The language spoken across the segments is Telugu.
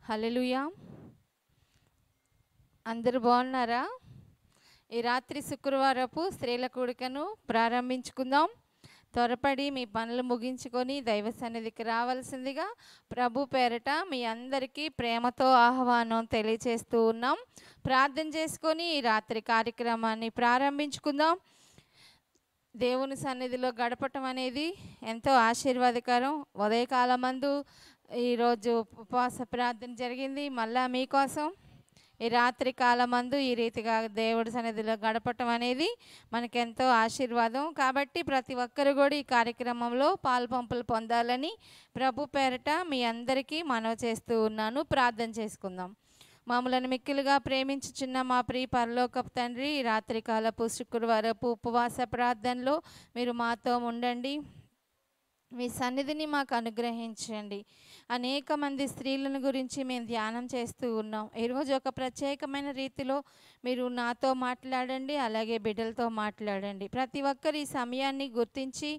హల్లెలూయా. అందరూ బాగున్నారా? ఈ రాత్రి శుక్రవారపు స్త్రీల కూడికను ప్రారంభించుకుందాం. త్వరపడి మీ పనులు ముగించుకొని దైవ సన్నిధికి రావాల్సిందిగా ప్రభు పేరట మీ అందరికీ ప్రేమతో ఆహ్వానం తెలియచేస్తూ ఉన్నాం. ప్రార్థన చేసుకొని ఈ రాత్రి కార్యక్రమాన్ని ప్రారంభించుకుందాం. దేవుని సన్నిధిలో గడపటం అనేది ఎంతో ఆశీర్వాదకరం. ఉదయకాలమందు ఈరోజు ఉపవాస ప్రార్థన జరిగింది. మళ్ళా మీకోసం ఈ రాత్రి కాలమందు ఈ రీతిగా దేవుడి సన్నిధిలో గడపటం అనేది మనకెంతో ఆశీర్వాదం. కాబట్టి ప్రతి ఒక్కరు కూడా ఈ కార్యక్రమంలో పాలుపంపులు పొందాలని ప్రభు పేరట మీ అందరికీ మనవి చేస్తూ ఉన్నాను. ప్రార్థన చేసుకుందాం. మమ్మలను మిక్కిలుగా ప్రేమించుచున్న మా ప్రియ పరలోకపు తండ్రి, ఈ రాత్రికాలపు శుక్రవారపు ఉపవాస ప్రార్థనలో మీరు మాతో ఉండండి. మీ సన్నిధిని మాకు అనుగ్రహించండి. అనేక మంది స్త్రీలను గురించి మేము ధ్యానం చేస్తూ ఉన్నాం. ఈరోజు ఒక ప్రత్యేకమైన రీతిలో మీరు నాతో మాట్లాడండి, అలాగే బిడ్డలతో మాట్లాడండి. ప్రతి ఒక్కరు ఈ సమయాన్ని గుర్తించి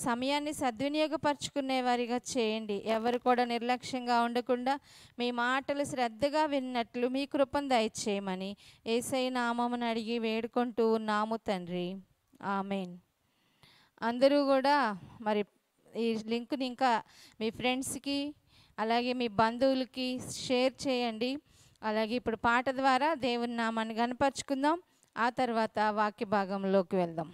సమయాన్ని సద్వినియోగపరుచుకునే వారిగా చేయండి. ఎవరు కూడా నిర్లక్ష్యంగా ఉండకుండా మీ మాటలు శ్రద్ధగా విన్నట్లు మీ కృపను దయచేయమని యేసయ్య నామమున అడిగి వేడుకుంటూ ఉన్నాము తండ్రి, ఆమేన్. అందరూ కూడా మరి ఈ లింక్ని ఇంకా మీ ఫ్రెండ్స్కి అలాగే మీ బంధువులకి షేర్ చేయండి. అలాగే ఇప్పుడు పాట ద్వారా దేవుని నామాన్ని గణపరుచుకుందాం. ఆ తర్వాత వాక్య భాగంలోకి వెళ్దాం.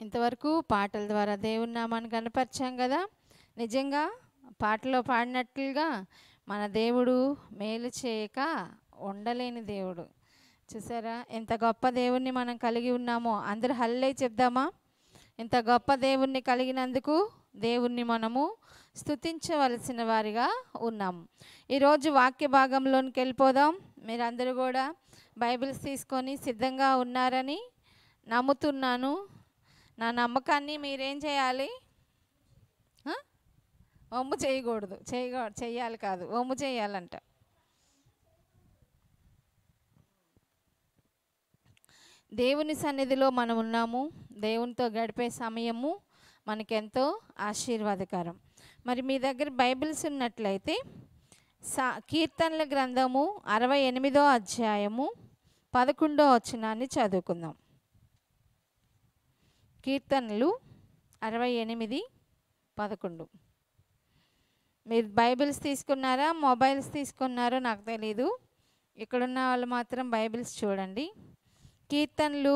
ఇంతవరకు పాటల ద్వారా దేవుని నామాన్ని కనపరిచాం కదా. నిజంగా పాటలో పాడినట్లుగా మన దేవుడు మేలు చేయక ఉండలేని దేవుడు. చూసారా ఎంత గొప్ప దేవుణ్ణి మనం కలిగి ఉన్నామో. అందరూ హల్లెలూయా చెప్దామా? ఇంత గొప్ప దేవుణ్ణి కలిగినందుకు దేవుణ్ణి మనము స్తుతించవలసిన వారిగా ఉన్నాము. ఈరోజు వాక్య భాగంలోనికి వెళ్ళిపోదాం. మీరందరూ కూడా బైబిల్స్ తీసుకొని సిద్ధంగా ఉన్నారని నమ్ముతున్నాను. నా నమ్మకాన్ని మీరేం చేయాలి? వమ్ము చేయకూడదు. చెయ్యాలి కాదు, వమ్ము చేయాలంట. దేవుని సన్నిధిలో మనం ఉన్నాము. దేవునితో గడిపే సమయము మనకెంతో ఆశీర్వాదకరం. మరి మీ దగ్గర బైబిల్స్ ఉన్నట్లయితే కీర్తనల గ్రంథము 68వ అధ్యాయము 11వ వచనాన్ని చదువుకుందాం. కీర్తనలు 68:11. మీరు బైబిల్స్ తీసుకున్నారా, మొబైల్స్ తీసుకున్నారో నాకు తెలీదు. ఇక్కడున్న వాళ్ళు మాత్రం బైబిల్స్ చూడండి. కీర్తనలు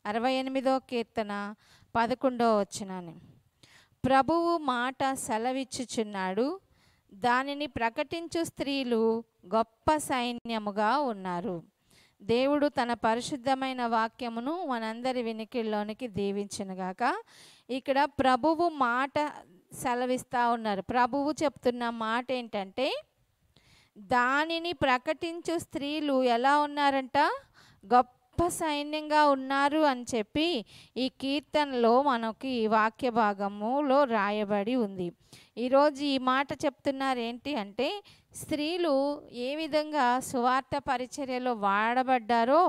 68వ కీర్తన 11వ వచనాన్ని. ప్రభువు మాట సెలవిచ్చుచున్నాడు, దానిని ప్రకటించు స్త్రీలు గొప్ప సైన్యముగా ఉన్నారు. దేవుడు తన పరిశుద్ధమైన వాక్యమును మనందరి వినికిల్లోనికి దీవించునుగాక. ఇక్కడ ప్రభువు మాట సెలవిస్తూ ఉన్నారు. ప్రభువు చెప్తున్న మాట ఏంటంటే, దానిని ప్రకటించు స్త్రీలు ఎలా ఉన్నారంట? గొప్ప సైన్యంగా ఉన్నారు అని చెప్పి ఈ కీర్తనలో మనకి వాక్య భాగములో రాయబడి ఉంది. ఈరోజు ఈ మాట చెప్తున్నారు ఏంటి అంటే, స్త్రీలు ఏ విధంగా సువార్త పరిచర్యలో వాడబడ్డారో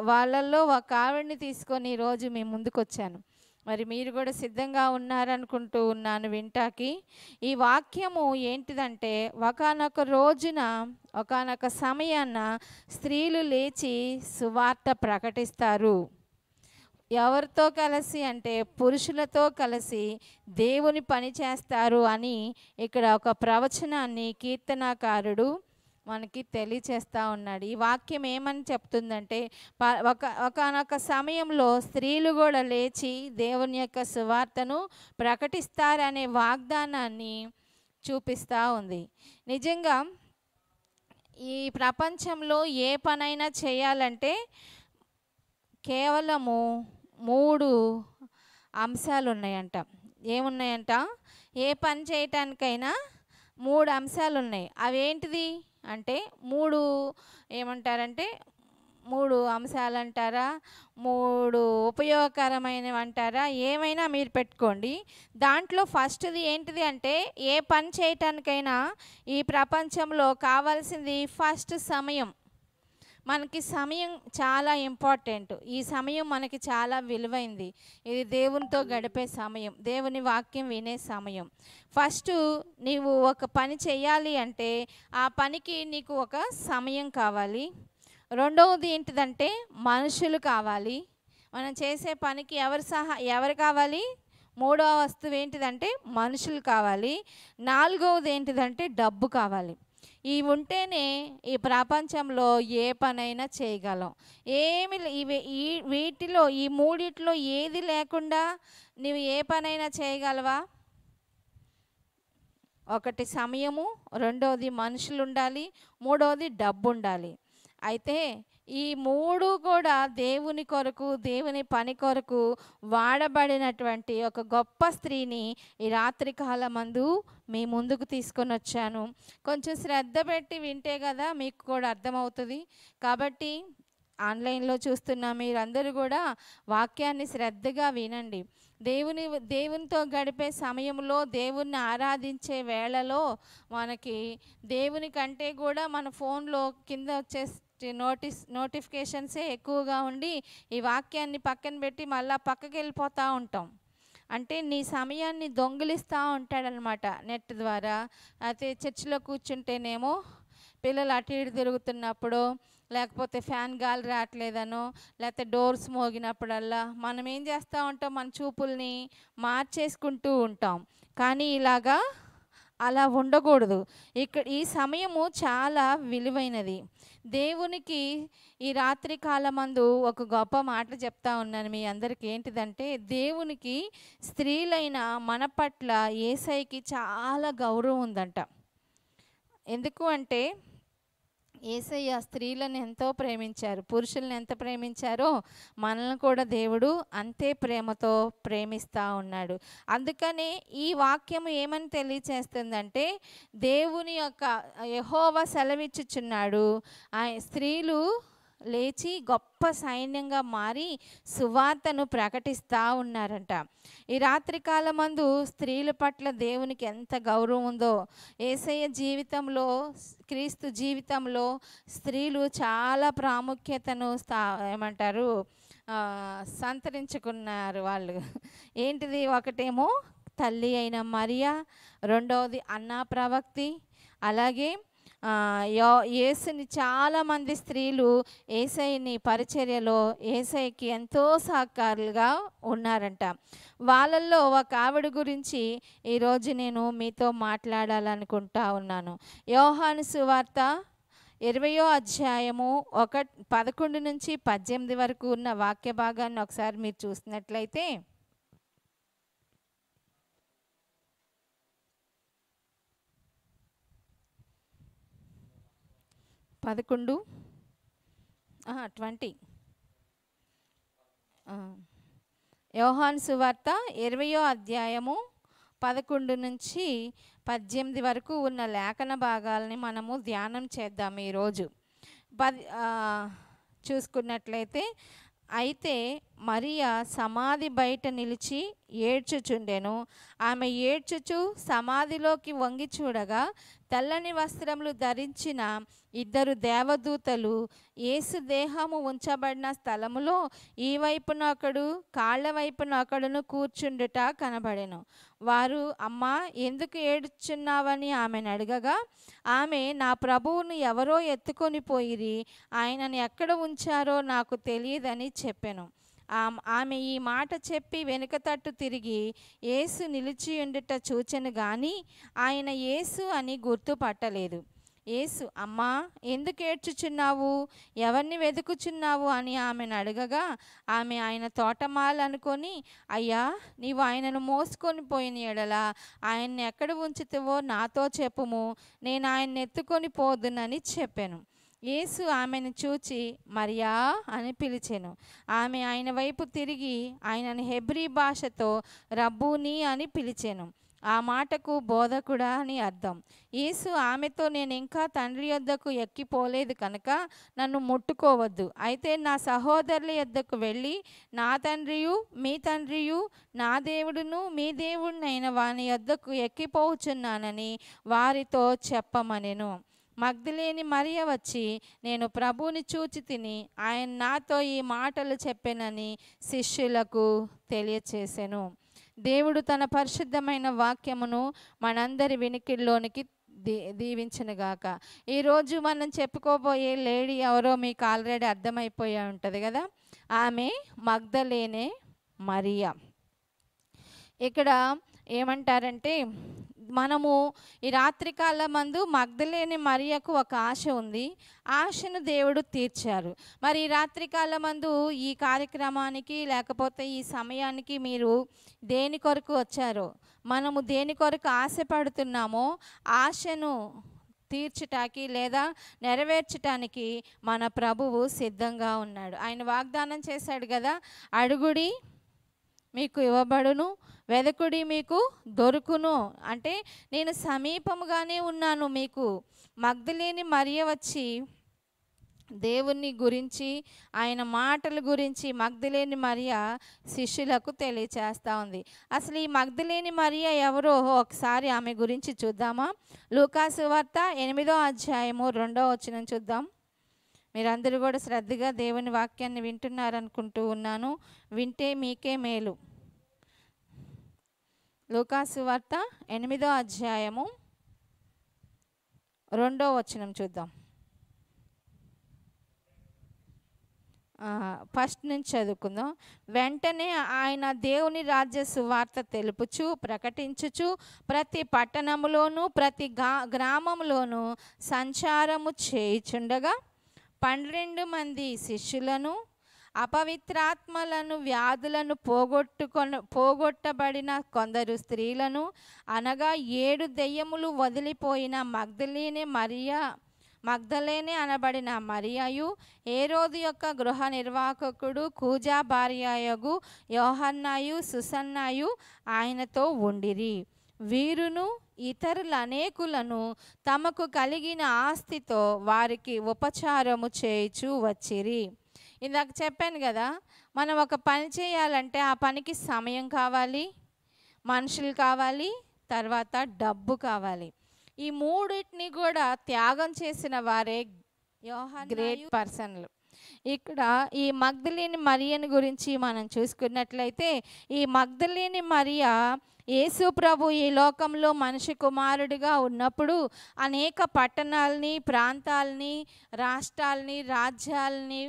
వాళ్ళల్లో ఒక ఆవిడని తీసుకొని ఈరోజు మీ ముందుకు వచ్చాను. మరి మీరు కూడా సిద్ధంగా ఉన్నారనుకుంటూ ఉన్నాను వింటాకి. ఈ వాక్యము ఏంటిదంటే, ఒకానొక రోజున ఒకానొక సమయాన స్త్రీలు లేచి సువార్త ప్రకటిస్తారు. ఎవరితో కలిసి అంటే పురుషులతో కలిసి దేవుని పని చేస్తారు అని ఇక్కడ ఒక ప్రవచనాన్ని కీర్తనాకారుడు మనకి తెలియచేస్తూ ఉన్నాడు. ఈ వాక్యం ఏమని చెప్తుందంటే, ఒకానొక సమయంలో స్త్రీలు కూడా లేచి దేవుని యొక్క సువార్తను ప్రకటిస్తారనే వాగ్దానాన్ని చూపిస్తూ ఉంది. నిజంగా ఈ ప్రపంచంలో ఏ పనైనా చేయాలంటే కేవలము 3 అంశాలు ఉన్నాయంట. ఏమున్నాయంట? ఏ పని చేయటానికైనా 3 అంశాలు ఉన్నాయి. అవేంటిది అంటే 3 ఏమంటారంటే 3 అంశాలు అంటారా, 3 ఉపయోగకరమైనవి అంటారా, ఏమైనా మీరు పెట్టుకోండి. దాంట్లో ఫస్ట్ది ఏంటిది అంటే, ఏ పని చేయటానికైనా ఈ ప్రపంచంలో కావాల్సింది ఫస్ట్ సమయం. మనకి సమయం చాలా ఇంపార్టెంట్. ఈ సమయం మనకి చాలా విలువైంది. ఇది దేవునితో గడిపే సమయం, దేవుని వాక్యం వినే సమయం. ఫస్ట్ నీవు ఒక పని చేయాలి అంటే ఆ పనికి నీకు ఒక సమయం కావాలి. రెండవది ఏంటిదంటే మనుషులు కావాలి. మనం చేసే పనికి ఎవరు కావాలి? మూడవ వస్తువు ఏంటిదంటే మనుషులు కావాలి. నాలుగవది ఏంటిదంటే డబ్బు కావాలి. ఇవి ఉంటేనే ఈ ప్రపంచంలో ఏ పనైనా చేయగలం. వీటిలో ఈ మూడిట్లో ఏది లేకుండా నువ్వు ఏ పనైనా చేయగలవా? ఒకటి సమయము, రెండవది మనుషులు ఉండాలి, మూడవది డబ్బు ఉండాలి. అయితే ఈ 3 కూడా దేవుని కొరకు, దేవుని పని కొరకు వాడబడినటువంటి ఒక గొప్ప స్త్రీని ఈ రాత్రి కాలమందు మీ ముందుకు తీసుకొని వచ్చాను. కొంచెం శ్రద్ధ పెట్టి వింటే కదా మీకు కూడా అర్థమవుతుంది. కాబట్టి ఆన్లైన్లో చూస్తున్న మీరందరూ కూడా వాక్యాన్ని శ్రద్ధగా వినండి. దేవునితో గడిపే సమయంలో, దేవుణ్ణి ఆరాధించే వేళలో మనకి దేవుని కంటే కూడా మన ఫోన్లో కింద వచ్చే నోటిఫికేషన్సే ఎక్కువగా ఉండి ఈ వాక్యాన్ని పక్కన పెట్టి మళ్ళీ పక్కకి వెళ్ళిపోతూ ఉంటాం. అంటే నీ సమయాన్ని దొంగిలిస్తూ ఉంటాడనమాట నెట్ ద్వారా. అయితే చర్చిలో కూర్చుంటేనేమో పిల్లలు అటు ఇటు తిరుగుతున్నప్పుడు, లేకపోతే ఫ్యాన్ గాలి రావట్లేదనో, లేకపోతే డోర్స్ మోగినప్పుడల్లా మనం ఏం చేస్తూ ఉంటాం? మన చూపుల్ని మార్చేసుకుంటూ ఉంటాం. కానీ ఇలాగా అలా ఉండకూడదు. ఇక్కడ ఈ సమయము చాలా విలువైనది. దేవునికి ఈ రాత్రి కాలమందు ఒక గొప్ప మాట చెప్తా ఉన్నాను మీ అందరికి. ఏంటిదంటే, దేవునికి స్త్రీలైన మన పట్ల యేసయ్యకి చాలా గౌరవం ఉందంట. ఎందుకు అంటే, యేసయ్య స్త్రీలను ఎంతో ప్రేమించారు, పురుషులను ఎంత ప్రేమించారో మనల్ని కూడా దేవుడు అంతే ప్రేమతో ప్రేమిస్తూ ఉన్నాడు. అందుకనే ఈ వాక్యం ఏమని తెలియచేస్తుందంటే, దేవుని యొక్క యెహోవా సెలవిచ్చుచున్నాడు, స్త్రీలు లేచి గొప్ప సైన్యంగా మారి సువార్తను ప్రకటిస్తూ ఉన్నారంట. ఈ రాత్రి కాలమందు స్త్రీల పట్ల దేవునికి ఎంత గౌరవం ఉందో, యేసయ్య జీవితంలో, క్రీస్తు జీవితంలో స్త్రీలు చాలా ప్రాముఖ్యతను ఏమంటారు సంతరించుకున్నారు వాళ్ళు. ఏంటిది? ఒకటేమో తల్లి అయిన మరియా, రెండవది అన్నా ప్రవక్తి, అలాగే యేసుని చాలామంది స్త్రీలు యేసయ్యని పరిచర్యలో యేసయ్యకి ఎంతో సహకారులుగా ఉన్నారంట. వాళ్ళల్లో ఒక ఆవిడ గురించి ఈరోజు నేను మీతో మాట్లాడాలనుకుంటా ఉన్నాను. యోహాను సువార్త 20వ అధ్యాయము 11 నుంచి 18 వరకు ఉన్న వాక్య భాగాన్ని ఒకసారి మీరు చూసినట్లయితే, 20 యోహాను సువార్త 20వ అధ్యాయము 11 నుంచి 18 వరకు ఉన్న లేఖన భాగాలని మనము ధ్యానం చేద్దాం ఈరోజు. చూసుకున్నట్లయితే, అయితే మరియా సమాధి బయట నిలిచి ఏడ్చుచుండెను. ఆమె ఏడ్చుచు సమాధిలోకి వంగి చూడగా, తెల్లని వస్త్రములు ధరించిన 2 దేవదూతలు యేసు దేహము ఉంచబడిన స్థలములో ఈ వైపున ఒకడు, కాళ్ళ వైపున ఒకడును కూర్చుండుట కనబడెను. వారు, అమ్మా, ఎందుకు ఏడ్చుచున్నావని ఆమెను అడగగా, ఆమె, నా ప్రభువును ఎవరో ఎత్తుకొని పోయిరి, ఆయనను ఎక్కడ ఉంచారో నాకు తెలియదని చెప్పెను. ఆమె ఈ మాట చెప్పి వెనుక తట్టు తిరిగి యేసు నిలిచి ఉండుట చూచెను గాని ఆయన యేసు అని గుర్తుపట్టలేదు. యేసు, అమ్మా, ఎందుకు ఏడ్చుచున్నావు, ఎవరిని వెతుకుచున్నావు అని ఆమెను అడగగా, ఆమె ఆయన తోటమాల అనుకొని, అయ్యా, నీవు ఆయనను మోసుకొని పోయిన ఎడల ఆయన్ని ఎక్కడ ఉంచుతావో నాతో చెప్పుము, నేను ఆయన్ని ఎత్తుకొని పోదునని చెప్పాను. యేసు ఆమెను చూచి మరియా అని పిలిచెను. ఆమె ఆయన వైపు తిరిగి ఆయనను హెబ్రీ భాషతో రబ్బూని అని పిలిచెను. ఆ మాటకు బోధకుడా అని అర్థం. యేసు ఆమెతో, నేను ఇంకా తండ్రి యొద్దకు ఎక్కిపోలేదు కనుక నన్ను ముట్టుకోవద్దు. అయితే నా సహోదరుల యొద్దకు వెళ్ళి, నా తండ్రియు మీ తండ్రియు, నా దేవుడును మీ దేవుడినైన వాని యొద్దకు ఎక్కిపోవచ్చున్నానని వారితో చెప్పమనెను. మగ్దలేని మరియ వచ్చి, నేను ప్రభువుని చూచి తిని ఆయన నాతో ఈ మాటలు చెప్పెనని శిష్యులకు తెలియచేసెను. దేవుడు తన పరిశుద్ధమైన వాక్యమును మనందరి వినికిల్లోనికి దీవించునుగాక. ఈరోజు మనం చెప్పుకోబోయే లేడీ ఎవరో మీకు ఆల్రెడీ అర్థమైపోయి ఉంటుంది కదా. ఆమె మగ్దలేనే మరియా. ఇక్కడ ఏమంటారంటే, మనము ఈ రాత్రికాలమందు మగ్దలేని మరియకు ఒక ఆశ ఉంది. ఆశను దేవుడు తీర్చారు. మరి ఈ రాత్రికాలమందు ఈ కార్యక్రమానికి లేకపోతే ఈ సమయానికి మీరు దేని కొరకు వచ్చారో, మనము దేని కొరకు ఆశపడుతున్నామో ఆశను తీర్చటానికి లేదా నెరవేర్చటానికి మన ప్రభువు సిద్ధంగా ఉన్నాడు. ఆయన వాగ్దానం చేశాడు కదా, అడుగుడి మీకు ఇవ్వబడును, వెదకుడి మీకు దొరుకును. అంటే నేను సమీపముగానే ఉన్నాను మీకు. మగ్దలేని మరియ వచ్చి దేవుని గురించి, ఆయన మాటల గురించి మగ్దలేని మరియ శిష్యులకు తెలియచేస్తూ ఉంది. అసలు ఈ మగ్దలేని మరియ ఎవరో ఒకసారి ఆమె గురించి చూద్దామా? లూకాసు వార్త 8వ అధ్యాయము 2వ వచనం చూద్దాం. మీరందరూ కూడా శ్రద్ధగా దేవుని వాక్యాన్ని వింటున్నారనుకుంటూ ఉన్నాను. వింటే మీకే మేలు. లూకాసు వార్త 8వ అధ్యాయము 2వ వచనం చూద్దాం. ఫస్ట్ నుంచి చదువుకుందాం. వెంటనే ఆయన దేవుని రాజ్య సువార్త తెలుపుచు ప్రకటించుచు ప్రతి పట్టణములోను ప్రతి గ్రామంలోను సంచారము చేయుచుండగా 12 మంది శిష్యులను అపవిత్రాత్మలను వ్యాధులను పోగొట్టబడిన కొందరు స్త్రీలను అనగా 7 దెయ్యములు వదిలిపోయిన మగ్దలేనే అనబడిన మరియయు హేరోదు యొక్క గృహ నిర్వాహకుడు కూజా భార్యయగు యోహన్నాయు సుసన్నాయు ఆయనతో ఉండిరి. వీరును ఇతరుల అనేకులను తమకు కలిగిన ఆస్తితో వారికి ఉపచారము చేయుచు వచ్చిరి. ఇందాక చెప్పాను కదా, మనం ఒక పని చేయాలంటే ఆ పనికి సమయం కావాలి, మనుషులు కావాలి, తర్వాత డబ్బు కావాలి. ఈ మూడింటిని కూడా త్యాగం చేసిన వారే గ్రేట్ పర్సన్లు. ఇక్కడ ఈ మగ్దలేని మరియను గురించి మనం చూసుకున్నట్లయితే, ఈ మగ్దలేని మరియ యేసు ప్రభు ఈ లోకంలో మనిషి కుమారుడిగా ఉన్నప్పుడు అనేక పట్టణాలని, ప్రాంతాలని, రాష్ట్రాలని, రాజ్యాలని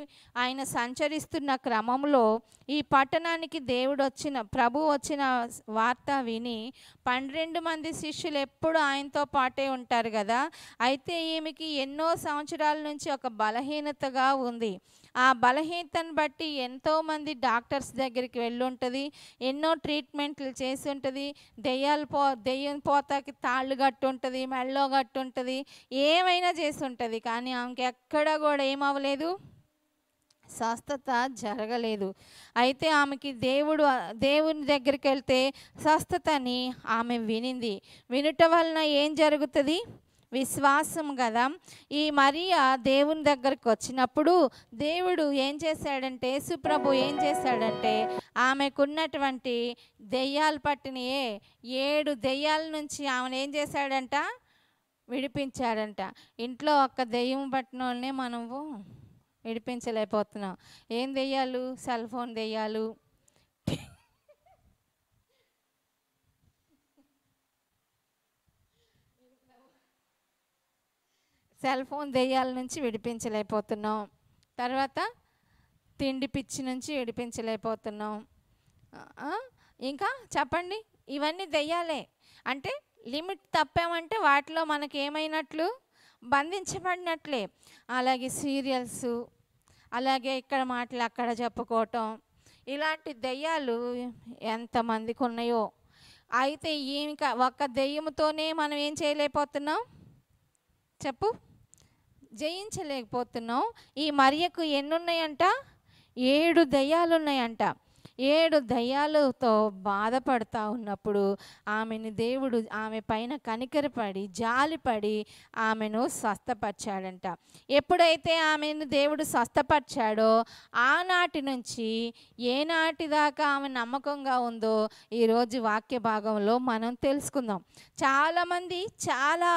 ఆయన సంచరిస్తున్న క్రమంలో ఈ పట్టణానికి ప్రభు వచ్చిన వార్త విని 12 మంది శిష్యులు ఎప్పుడు ఆయనతో పాటే ఉంటారు కదా. అయితే ఈమెకి ఎన్నో సంవత్సరాల నుంచి ఒక బలహీనతగా ఉంది. ఆ బలహీనతను బట్టి ఎంతోమంది డాక్టర్స్ దగ్గరికి వెళ్ళుంటుంది, ఎన్నో ట్రీట్మెంట్లు చేసి ఉంటుంది. దెయ్యం పోతాకి తాళ్ళు కట్టు ఉంటుంది, మెళ్ళో కట్టు ఉంటుంది, ఏమైనా చేసి ఉంటుంది. కానీ ఆమెకి ఎక్కడ కూడా ఏమవ్వలేదు, స్వస్థత జరగలేదు. అయితే ఆమెకి దేవుని దగ్గరికి వెళ్తే స్వస్థతని ఆమె వినింది. వినుట వలన ఏం జరుగుతుంది? విశ్వాసం కదా. ఈ మరియా దేవుని దగ్గరికి వచ్చినప్పుడు దేవుడు ఏం చేశాడంటే, యేసుప్రభు ఏం చేశాడంటే, ఆమెకున్నటువంటి దెయ్యాలు పట్టినయే 7 దెయ్యాల నుంచి ఆమెను ఏం చేశాడంట? విడిపించాడంట. ఇంట్లో ఒక్క దెయ్యం పట్టిన వాళ్ళనే మనము విడిపించలేకపోతున్నాం. ఏం దెయ్యాలు? సెల్ ఫోన్ దెయ్యాలు, సెల్ ఫోన్ దెయ్యాల నుంచి విడిపించలేకపోతున్నాం. తర్వాత తిండి పిచ్చి నుంచి విడిపించలేకపోతున్నాం. ఇంకా చెప్పండి, ఇవన్నీ దెయ్యాలే. అంటే లిమిట్ తప్పామంటే వాటిలో మనకి ఏమైనట్లు? బంధించబడినట్లే. అలాగే సీరియల్స్, అలాగే ఇక్కడ మాటలు అక్కడ చెప్పుకోవటం, ఇలాంటి దెయ్యాలు ఎంతమందికి ఉన్నాయో. అయితే ఇంకా ఒక్క దెయ్యంతోనే మనం ఏం చేయలేకపోతున్నాం చెప్పు? జయించలేకపోతున్నాం. ఈ మరియకు ఎన్ని ఉన్నాయంట? 7 దెయ్యాలు ఉన్నాయంట. 7 దయ్యాలతో బాధపడతా ఉన్నప్పుడు ఆమెను దేవుడు ఆమె పైన కనికరపడి జాలిపడి ఆమెను స్వస్థపరిచాడంట. ఎప్పుడైతే ఆమెను దేవుడు స్వస్థపరిచాడో ఆనాటి నుంచి ఏనాటి దాకా ఆమె నమ్మకంగా ఉందో ఈరోజు వాక్య భాగంలో మనం తెలుసుకుందాం. చాలామంది చాలా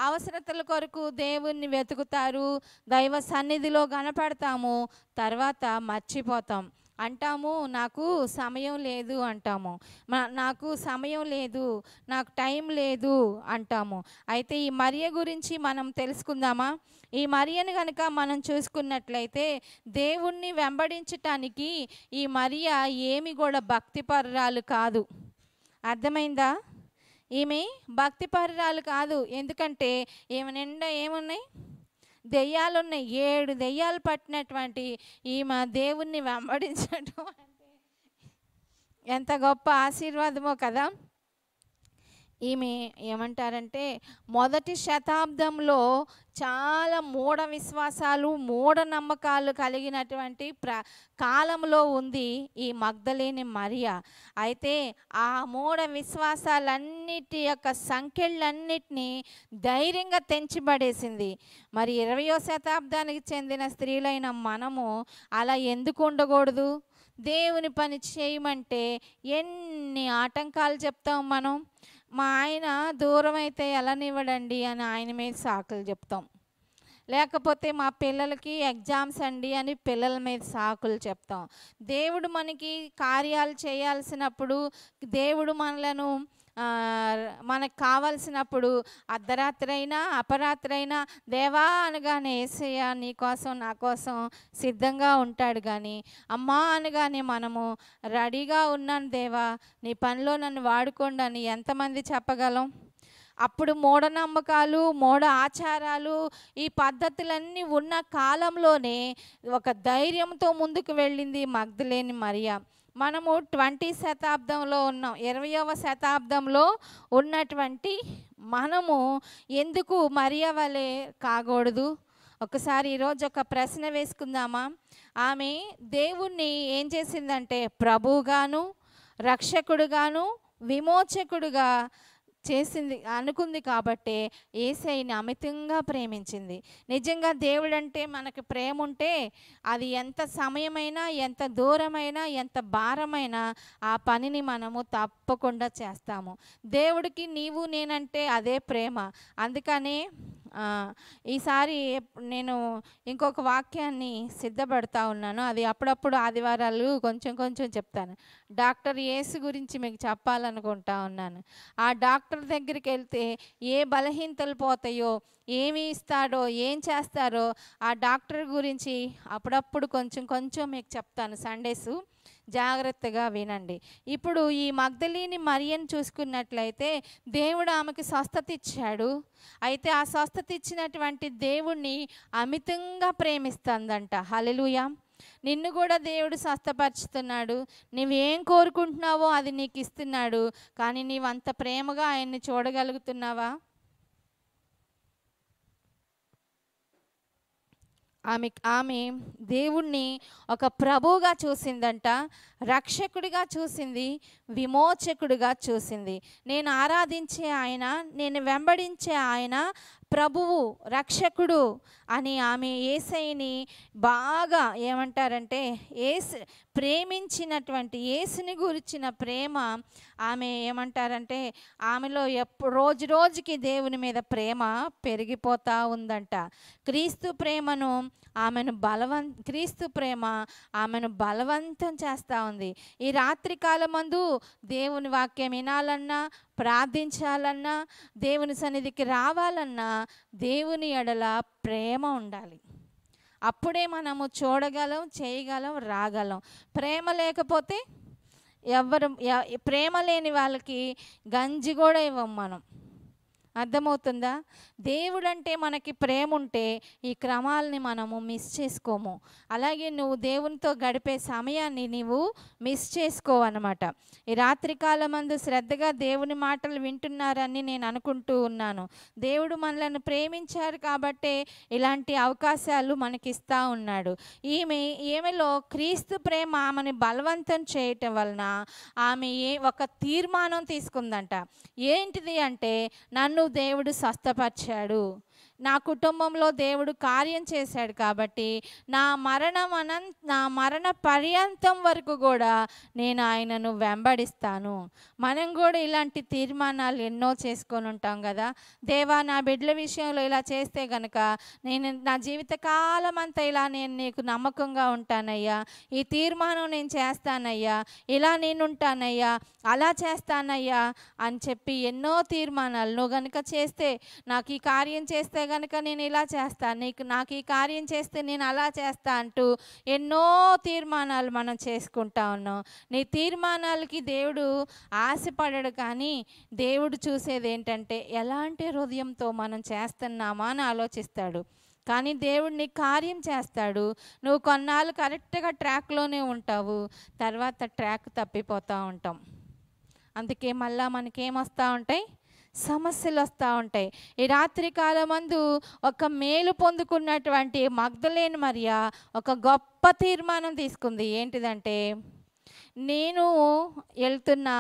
అవసరతల కొరకు దేవుణ్ణి వెతుకుతారు, దైవ సన్నిధిలో కనపడతాము, తర్వాత మర్చిపోతాం. అంటాము నాకు సమయం లేదు అంటాము, నాకు సమయం లేదు, నాకు టైం లేదు అంటాము. అయితే ఈ మరియ గురించి మనం తెలుసుకుందామా? ఈ మరియను కనుక మనం చూసుకున్నట్లయితే దేవుణ్ణి వెంబడించటానికి ఈ మరియ ఏమి కూడా భక్తిపరురాలు కాదు. అర్థమైందా? ఈమె భక్తిపరురాలు కాదు. ఎందుకంటే ఈమె నిండా ఏమున్నాయి? దెయ్యాలు ఉన్నాయి. 7 దెయ్యాలు పట్టినటువంటి ఈమె దేవుణ్ణి వెంబడించడం అంటే ఎంత గొప్ప ఆశీర్వాదమో కదా. ఈమె ఏమంటారంటే మొదటి శతాబ్దంలో చాలా మూఢ విశ్వాసాలు, మూఢనమ్మకాలు కలిగినటువంటి కాలంలో ఉంది ఈ మగ్దలేని మరియ. అయితే ఆ మూఢ విశ్వాసాలన్నిటి యొక్క సంఖ్యలన్నిటినీ ధైర్యంగా తెంచిపడేసింది. మరి 20వ శతాబ్దానికి చెందిన స్త్రీలైన మనము అలా ఎందుకు ఉండకూడదు? దేవుని పని చేయమంటే ఎన్ని ఆటంకాలు చెప్తాం మనం. మా ఆయన దూరం అయితే ఎలానివ్వడండి అని ఆయన మీద సాకులు చెప్తాం. లేకపోతే మా పిల్లలకి ఎగ్జామ్స్ అండి అని పిల్లల మీద సాకులు చెప్తాం. దేవుడు మనకి కార్యాలు చేయాల్సినప్పుడు, దేవుడు మనలను మనకు కావాల్సినప్పుడు అర్ధరాత్రి అయినా అపరాత్రి అయినా దేవా అనగానే యేసయ్య నీ కోసం నా కోసం సిద్ధంగా ఉంటాడు. కానీ అమ్మా అనగానే మనము రెడీగా ఉన్నాను దేవా, నీ పనిలో నన్ను వాడుకోండి అని ఎంతమంది చెప్పగలం? అప్పుడు మూఢనమ్మకాలు, మూఢ ఆచారాలు, ఈ పద్ధతులన్నీ ఉన్న కాలంలోనే ఒక ధైర్యంతో ముందుకు వెళ్ళింది మగ్దలేని మరియ. మనము 20వ శతాబ్దంలో ఉన్నాం. 20వ శతాబ్దంలో ఉన్నటువంటి మనము ఎందుకు మరియ వలె కాకూడదు? ఒకసారి ఈరోజు ఒక ప్రశ్న వేసుకుందామా? ఆమె దేవుణ్ణి ఏం చేసిందంటే ప్రభువుగాను, రక్షకుడుగాను, విమోచకుడుగా చేసింది అనుకుంది. కాబట్టి యేసయ్యని అమితంగా ప్రేమించింది. నిజంగా దేవుడంటే మనకు ప్రేమ ఉంటే అది ఎంత సమయమైనా, ఎంత దూరమైనా, ఎంత భారమైనా ఆ పనిని మనము తప్పకుండా చేస్తాము. దేవుడికి నీవు నేనంటే అదే ప్రేమ. అందుకనే ఈసారి నేను ఇంకొక వాక్యాన్ని సిద్ధపడతా ఉన్నాను. అది అప్పుడప్పుడు ఆదివారాలు కొంచెం కొంచెం చెప్తాను. డాక్టర్ యేసు గురించి మీకు చెప్పాలనుకుంటా ఉన్నాను. ఆ డాక్టర్ దగ్గరికి వెళ్తే ఏ బలహీనతలు పోతాయో, ఏమి ఇస్తాడో, ఏం చేస్తారో ఆ డాక్టర్ గురించి అప్పుడప్పుడు కొంచెం కొంచెం మీకు చెప్తాను. సండేసు జాగ్రత్తగా వినండి. ఇప్పుడు ఈ మగ్దలేని మరియను చూసుకున్నట్లయితే దేవుడు ఆమెకి స్వస్థత ఇచ్చాడు. అయితే ఆ స్వస్థత ఇచ్చినటువంటి దేవుణ్ణి అమితంగా ప్రేమిస్తుందంట. హల్లెలూయా. నిన్ను కూడా దేవుడు స్వస్థపరుచుతున్నాడు. నువ్వేం కోరుకుంటున్నావో అది నీకు ఇస్తున్నాడు. కానీ నీవు అంత ప్రేమగా ఆయన్ని చూడగలుగుతున్నావా? ఆమె దేవుణ్ణి ఒక ప్రభువుగా చూసిందంట, రక్షకుడిగా చూసింది, విమోచకుడిగా చూసింది. నేను ఆరాధించే ఆయన, నేను వెంబడించే ఆయన ప్రభువు, రక్షకుడు అని ఆమె యేసయ్యని బాగా ఏమంటారంటే ప్రేమించినటువంటి యేసుని గురించిన ప్రేమ ఆమె ఏమంటారంటే ఆమెలో రోజు రోజుకి దేవుని మీద ప్రేమ పెరిగిపోతూ ఉందంట. క్రీస్తు ప్రేమ ఆమెను బలవంతం చేస్తూ ఉంది. ఈ రాత్రి కాలమందు దేవుని వాక్యం వినాలన్నా, ప్రార్థించాలన్నా, దేవుని సన్నిధికి రావాలన్నా దేవుని ఎడల ప్రేమ ఉండాలి. అప్పుడే మనము చూడగలం, చేయగలం, రాగలం. ప్రేమ లేకపోతే ప్రేమ లేని వాళ్ళకి గంజి కూడా ఇవ్వం మనం. అర్థమవుతుందా? దేవుడంటే మనకి ప్రేమ ఉంటే ఈ క్రమాలని మనము మిస్ చేసుకోము. అలాగే నువ్వు దేవునితో గడిపే సమయాన్ని నీవు మిస్ చేసుకోవన్నమాట. ఈ రాత్రికాలమందు శ్రద్ధగా దేవుని మాటలు వింటున్నారని నేను అనుకుంటూ ఉన్నాను. దేవుడు మనలను ప్రేమించారు కాబట్టే ఇలాంటి అవకాశాలు మనకిస్తూ ఉన్నాడు. ఈమెలో క్రీస్తు ప్రేమ ఆమెని బలవంతం చేయటం వలన ఆమె ఒక తీర్మానం తీసుకుందంట. ఏంటిది అంటే, నన్ను దేవుడు స్వస్థపరిచాడు, నా కుటుంబంలో దేవుడు కార్యం చేశాడు కాబట్టి నా మరణ పర్యంతం వరకు కూడా నేను ఆయనను వెంబడిస్తాను. మనం కూడా ఇలాంటి తీర్మానాలు ఎన్నో చేసుకొని ఉంటాం కదా. దేవా, నా బిడ్డల విషయంలో ఇలా చేస్తే గనక నేను నా జీవితకాలం అంతా ఇలా నేను నీకు నమ్మకంగా ఉంటానయ్యా, ఈ తీర్మానం నేను చేస్తానయ్యా, ఇలా నేను ఉంటానయ్యా, అలా చేస్తానయ్యా అని చెప్పి ఎన్నో తీర్మానాలు నువ్వు గనుక చేస్తే, నాకు ఈ కార్యం చేస్తే గనుక నేను ఇలా చేస్తాను, నాకు ఈ కార్యం చేస్తే నేను అలా చేస్తా అంటూ ఎన్నో తీర్మానాలు మనం చేసుకుంటా ఉన్నాం. నీ తీర్మానాలకి దేవుడు ఆశపడడు. కానీ దేవుడు చూసేది ఏంటంటే ఎలాంటి హృదయంతో మనం చేస్తున్నామా అని ఆలోచిస్తాడు. కానీ దేవుడు నీ కార్యం చేస్తాడు. నువ్వు కొన్నాళ్ళు కరెక్ట్గా ట్రాక్లోనే ఉంటావు, తర్వాత ట్రాక్ తప్పిపోతూ ఉంటాం. అందుకే మళ్ళా మనకేమొస్తూ ఉంటాయి? సమస్యలు వస్తూ ఉంటాయి. ఈ రాత్రి కాలమందు ఒక మేలు పొందుకున్నటువంటి మగ్దలేని మరియ ఒక గొప్ప తీర్మానం తీసుకుంది. ఏంటిదంటే, నేను వెళ్తున్నా,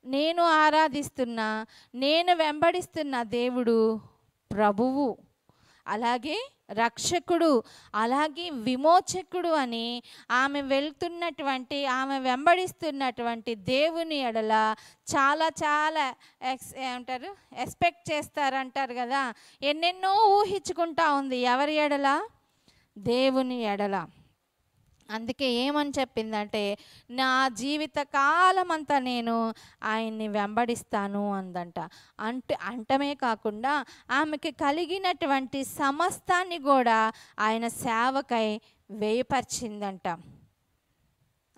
నేను ఆరాధిస్తున్నా, నేను వెంబడిస్తున్న దేవుడు ప్రభువు అలాగే రక్షకుడు, అలాగే విమోచకుడు అని ఆమె ఆమె వెంబడిస్తున్నటువంటి దేవుని ఎడల చాలా చాలా ఏమంటారు, ఎక్స్పెక్ట్ చేస్తారంటారు కదా, ఎన్నెన్నో ఊహించుకుంటా ఉంది. ఎవరి ఎడల? దేవుని ఎడల. అందుకే ఏమని చెప్పిందంటే, నా జీవిత కాలం అంతా నేను ఆయన్ని వెంబడిస్తాను అందంట. అంటమే కాకుండా ఆమెకి కలిగినటువంటి సమస్తాన్ని కూడా ఆయన సేవకై వ్యయపరిచిందంట.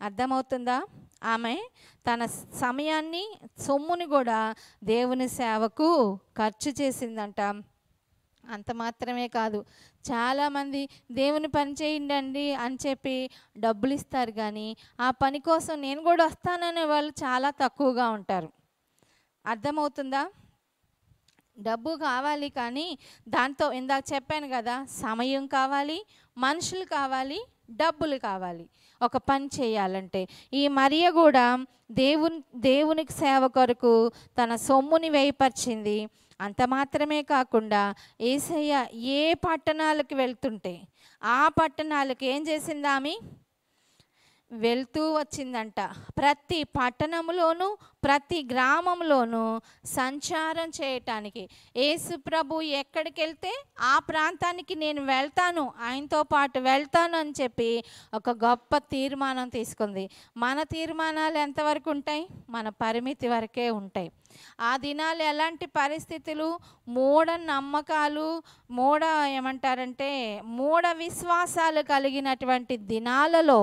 అర్థమవుతుందా? ఆమె తన సమయాన్ని, సొమ్ముని కూడా దేవుని సేవకు ఖర్చు చేసిందంట. అంత మాత్రమే కాదు, చాలామంది దేవుని పని చేయండి అని చెప్పి డబ్బులు ఇస్తారు, కానీ ఆ పని కోసం నేను కూడా వస్తాననే వాళ్ళు చాలా తక్కువగా ఉంటారు. అర్థమవుతుందా? డబ్బు కావాలి, కానీ దాంతో ఇందాక చెప్పాను కదా, సమయం కావాలి, మనుషులు కావాలి, డబ్బులు కావాలి ఒక పని చేయాలంటే. ఈ మరియ కూడా దేవునికి సేవ కొరకు తన సొమ్ముని వ్యయపరిచింది. అంత మాత్రమే కాకుండా యేసయ్య ఏ పట్టణాలకు వెళ్తుంటే ఆ పట్టణాలకు ఏం చేసింది? ఆమె వెళ్తూ వచ్చిందంట. ప్రతి పట్టణంలోనూ ప్రతి గ్రామంలోనూ సంచారం చేయటానికి, యేసు ప్రభు ఎక్కడికి వెళ్తే ఆ ప్రాంతానికి నేను వెళ్తాను, ఆయనతో పాటు వెళ్తాను అని చెప్పి ఒక గొప్ప తీర్మానం తీసుకుంది. మన తీర్మానాలు ఎంతవరకు ఉంటాయి? మన పరిమితి వరకే ఉంటాయి. ఆ దినాలు ఎలాంటి పరిస్థితులు, మూఢ నమ్మకాలు, మూఢ విశ్వాసాలు కలిగినటువంటి దినాలలో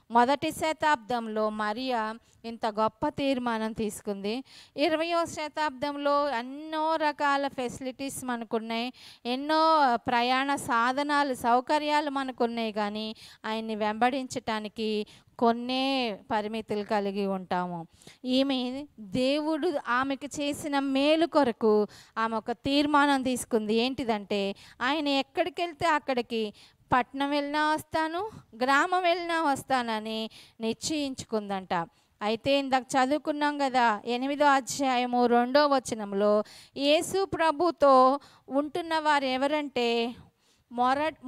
మొదటి శతాబ్దంలో మరియా ఇంత గొప్ప తీర్మానం తీసుకుంది. 20వ శతాబ్దంలో ఎన్నో రకాల ఫెసిలిటీస్ మనకున్నాయి, ఎన్నో ప్రయాణ సాధనాలు, సౌకర్యాలు మనకున్నాయి, కానీ ఆయన్ని వెంబడించటానికి కొన్నే పరిమితులు కలిగి ఉంటాము. ఈమె దేవుడు ఆమెకు చేసిన మేలు కొరకు ఆమె ఒక తీర్మానం తీసుకుంది. ఏంటిదంటే, ఆయన ఎక్కడికి వెళ్తే అక్కడికి, పట్నం వెళ్ళినా వస్తాను, గ్రామం వెళ్ళినా వస్తానని నిశ్చయించుకుందంట. అయితే ఇందాక చదువుకున్నాం కదా, 8వ అధ్యాయము 2వ వచనంలో యేసు ప్రభుతో ఉంటున్న వారు ఎవరంటే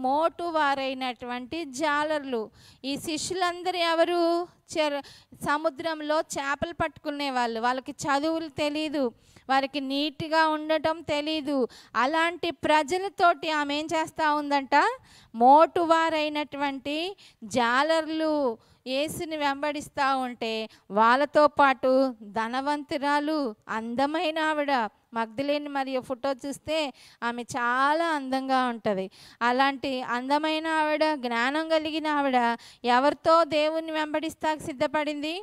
మోటు వారైనటువంటి జాలర్లు. ఈ శిష్యులందరూ ఎవరు? సముద్రంలో చేపలు పట్టుకునే వాళ్ళు. వాళ్ళకి చదువులు తెలీదు, వారికి నీట్గా ఉండటం తెలీదు. అలాంటి ప్రజలతోటి ఆమె ఏం చేస్తూ ఉందంట? మోటువారైనటువంటి జాలర్లు యేసుని వెంబడిస్తూ ఉంటే వాళ్ళతో పాటు ధనవంతురాలు, అందమైన ఆవిడ, మగ్దలేని మరియు ఫోటో చూస్తే ఆమె చాలా అందంగా ఉంటుంది. అలాంటి అందమైన ఆవిడ, జ్ఞానం కలిగిన ఆవిడ ఎవరితో దేవుణ్ణి వెంబడిస్తాకు సిద్ధపడింది?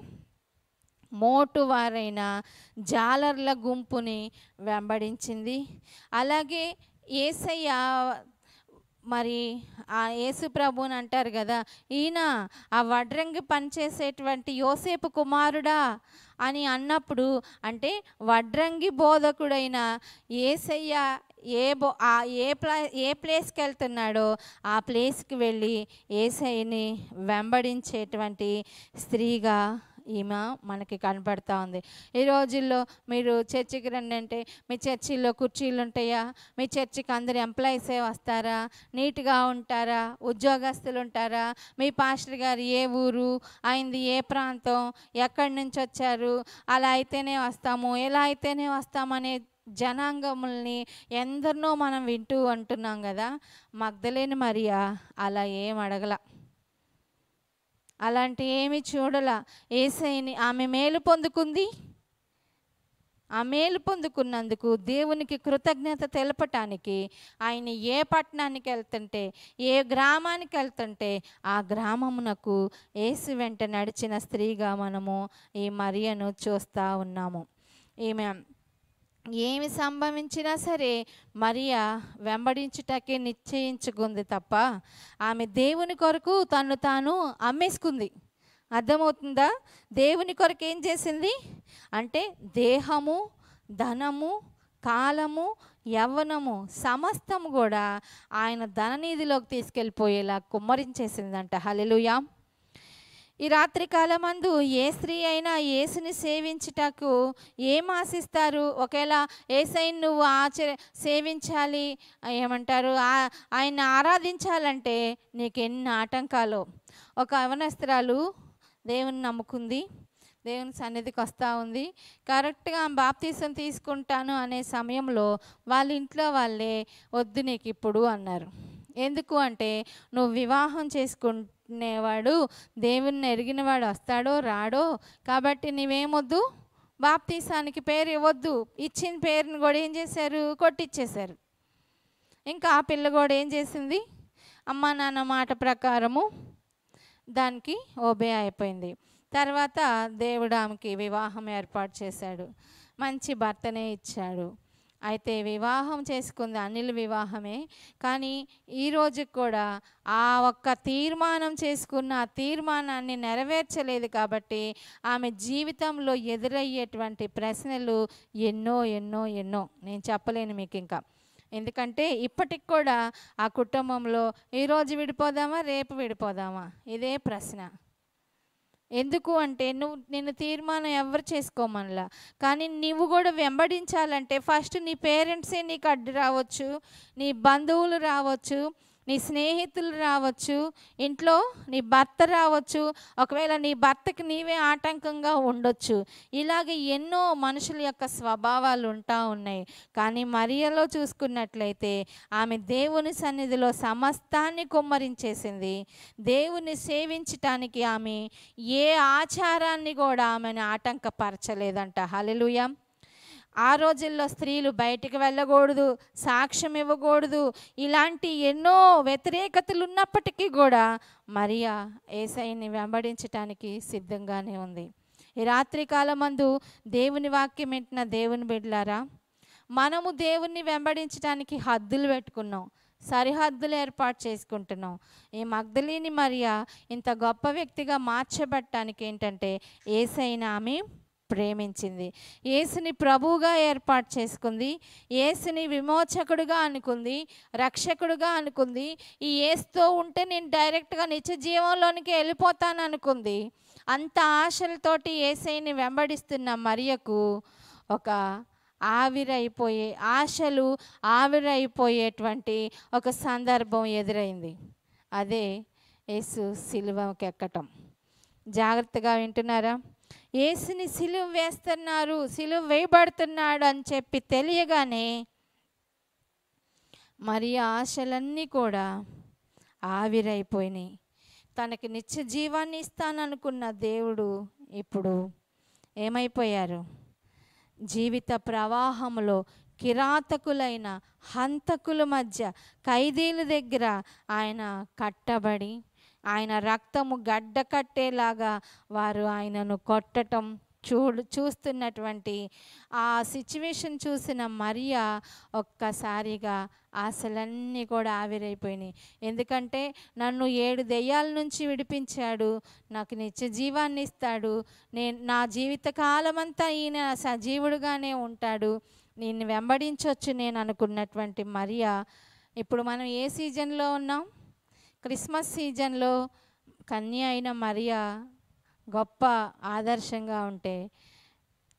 మోటువారైన జాలర్ల గుంపుని వెంబడించింది. అలాగే యేసయ్య మరి ఆ యేసు ప్రభుని అంటారు కదా, ఈయన ఆ వడ్రంగి పనిచేసేటువంటి యోసేపు కుమారుడా అని అన్నప్పుడు, అంటే వడ్రంగి బోధకుడైన యేసయ్య ఏ ప్లేస్కి వెళ్తున్నాడో ఆ ప్లేస్కి వెళ్ళి యేసయ్యని వెంబడించేటువంటి స్త్రీగా ఈమె మనకి కనపడతా ఉంది. ఈ రోజుల్లో మీరు చర్చికి రండి అంటే మీ చర్చిలో కుర్చీలు ఉంటాయా? మీ చర్చికి అందరు ఎంప్లాయీసే వస్తారా? నీట్గా ఉంటారా? ఉద్యోగస్తులు ఉంటారా? మీ పాస్టర్ గారు ఏ ఊరు, ఆయనది ఏ ప్రాంతం, ఎక్కడి నుంచి వచ్చారు, అలా అయితేనే వస్తాము, ఎలా అయితేనే వస్తామనే జనాంగముల్ని ఎందరినో మనం వింటూ అంటున్నాం కదా. మగ్దలేని మరియా అలా ఏం అడగల, అలాంటి ఏమి చూడలా. యేసయ్యని ఆమె మేలు పొందుకుంది. ఆ మేలు పొందుకున్నందుకు దేవునికి కృతజ్ఞత తెలపటానికి ఆయన ఏ పట్టణానికి వెళ్తుంటే, ఏ గ్రామానికి వెళ్తుంటే ఆ గ్రామమునకు యేసు వెంట నడిచిన స్త్రీగా మనము ఈ మరియను చూస్తూ ఉన్నాము. ఈమె ఏమి సంభవించినా సరే మరియా వెంబడించుటకే నిశ్చయించుకుంది తప్ప ఆమె దేవుని కొరకు తను తాను అమ్మేసుకుంది. అర్థమవుతుందా? దేవుని కొరకు ఏం చేసింది అంటే దేహము, ధనము, కాలము, యవ్వనము సమస్తము కూడా ఆయన ధననిధిలోకి తీసుకెళ్ళిపోయేలా కుమ్మరించేసిందంట. హల్లెలూయా. ఈ రాత్రి కాలమందు ఏ స్త్రీ అయినా యేసుని సేవించుటకు ఏం ఆశిస్తారు? ఒకవేళ యేసయ్యని నువ్వు సేవించాలి, ఏమంటారు, ఆయన్ని ఆరాధించాలంటే నీకు ఎన్ని ఆటంకాలు. ఒక యవనస్తురాలు దేవుని నమ్ముకుంది, దేవుని సన్నిధికి వస్తూ ఉంది. కరెక్ట్గా బాప్తీసం తీసుకుంటాను అనే సమయంలో వాళ్ళ ఇంట్లో వాళ్ళే వద్దు నీకు ఇప్పుడు అన్నారు. ఎందుకు అంటే నువ్వు వివాహం చేసుకునేవాడు దేవుణ్ణి ఎరిగినవాడు వస్తాడో రాడో, కాబట్టి నీవేమొద్దు, బాప్తీసానికి పేరు ఇవ్వద్దు. ఇచ్చిన పేరుని కూడా ఏం చేశారు? కొట్టిచ్చేశారు. ఇంకా ఆ పిల్ల కూడా ఏం చేసింది? అమ్మ నాన్న మాట ప్రకారము దానికి ఓబే అయిపోయింది. తర్వాత దేవుడు ఆమెకి వివాహం ఏర్పాటు చేశాడు, మంచి భర్తనే ఇచ్చాడు. అయితే వివాహం చేసుకుంది అనిల్ వివాహమే, కానీ ఈరోజు కూడా ఆ ఒక్క తీర్మానం చేసుకున్న ఆ తీర్మానాన్ని నెరవేర్చలేదు. కాబట్టి ఆమె జీవితంలో ఎదురయ్యేటువంటి ప్రశ్నలు ఎన్నో ఎన్నో ఎన్నో నేను చెప్పలేను మీకు ఇంకా. ఎందుకంటే ఇప్పటికి కూడా ఆ కుటుంబంలో ఈరోజు విడిపోదామా రేపు విడిపోదామా ఇదే ప్రశ్న. ఎందుకు అంటే నిన్ను తీర్మానం ఎవరు చేసుకోమనలా, కానీ నువ్వు కూడా వెంబడించాలంటే ఫస్ట్ నీ పేరెంట్సే నీకు అడ్డు రావచ్చు, నీ బంధువులు రావచ్చు, నీ స్నేహితులు రావచ్చు, ఇంట్లో నీ భర్త రావచ్చు, ఒకవేళ నీ భర్తకి నీవే ఆటంకంగా ఉండొచ్చు. ఇలాగ ఎన్నో మనుషుల యొక్క స్వభావాలు ఉంటా ఉన్నాయి. కానీ మరియలో చూసుకున్నట్లయితే ఆమె దేవుని సన్నిధిలో సమస్తాన్ని కుమ్మరించేసింది. దేవుని సేవించటానికి ఆమె ఏ ఆచారాన్ని కూడా ఆమెను ఆటంకపరచలేదంట. హల్లెలూయా. ఆ రోజుల్లో స్త్రీలు బయటికి వెళ్ళకూడదు, సాక్ష్యం ఇవ్వకూడదు, ఇలాంటి ఎన్నో వ్యతిరేకతలు ఉన్నప్పటికీ కూడా మరియా యేసయ్యని వెంబడించటానికి సిద్ధంగానే ఉంది. ఈ రాత్రి కాలమందు దేవుని వాక్యం వింటున్న దేవుని బిడ్డలారా, మనము దేవుణ్ణి వెంబడించడానికి హద్దులు పెట్టుకున్నాం, సరిహద్దులు ఏర్పాటు చేసుకుంటున్నాం. ఈ మగ్దలీని మరియా ఇంత గొప్ప వ్యక్తిగా మార్చబడటానికి ఏంటంటే యేసయ్యని ఆమె ప్రేమించింది, యేసుని ప్రభువుగా ఏర్పాటు చేసుకుంది, యేసుని విమోచకుడుగా అనుకుంది, రక్షకుడుగా అనుకుంది. ఈ యేసుతో ఉంటే నేను డైరెక్ట్గా నిత్య జీవంలోనికి వెళ్ళిపోతాను అనుకుంది. అంత ఆశలతోటి యేసయ్యని వెంబడిస్తున్న మరియకు ఒక ఆశలు ఆవిరైపోయేటువంటి ఒక సందర్భం ఎదురైంది. అదే యేసు సిలువకి ఎక్కటం. జాగ్రత్తగా వింటున్నారా? యేసుని సిలువ వేస్తున్నారు, సిలువ వేయబడుతున్నాడు అని చెప్పి తెలియగానే మరి ఆశలన్నీ కూడా ఆవిరైపోయినాయి. తనకి నిత్య జీవాన్ని ఇస్తాననుకున్న దేవుడు ఇప్పుడు ఏమైపోయారు? జీవిత ప్రవాహంలో కిరాతకులైన హంతకుల మధ్య ఖైదీల దగ్గర ఆయన కట్టబడి ఆయన రక్తము గడ్డ కట్టేలాగా వారు ఆయనను కొట్టటం చూస్తున్నటువంటి ఆ సిచ్యువేషన్ చూసిన మరియా ఒక్కసారిగా ఆశలన్నీ కూడా ఆవిరైపోయినాయి. ఎందుకంటే నన్ను 7 దెయ్యాల నుంచి విడిపించాడు, నాకు నిత్య జీవాన్ని ఇస్తాడు, నా జీవితకాలమంతా ఈయన సజీవుడుగానే ఉంటాడు, నేను వెంబడించవచ్చు నేను అనుకున్నటువంటి మరియా ఇప్పుడు మనం ఏ సీజన్లో ఉన్నాం? క్రిస్మస్ సీజన్లో కన్య అయిన మరియా గొప్ప ఆదర్శంగా ఉంటే,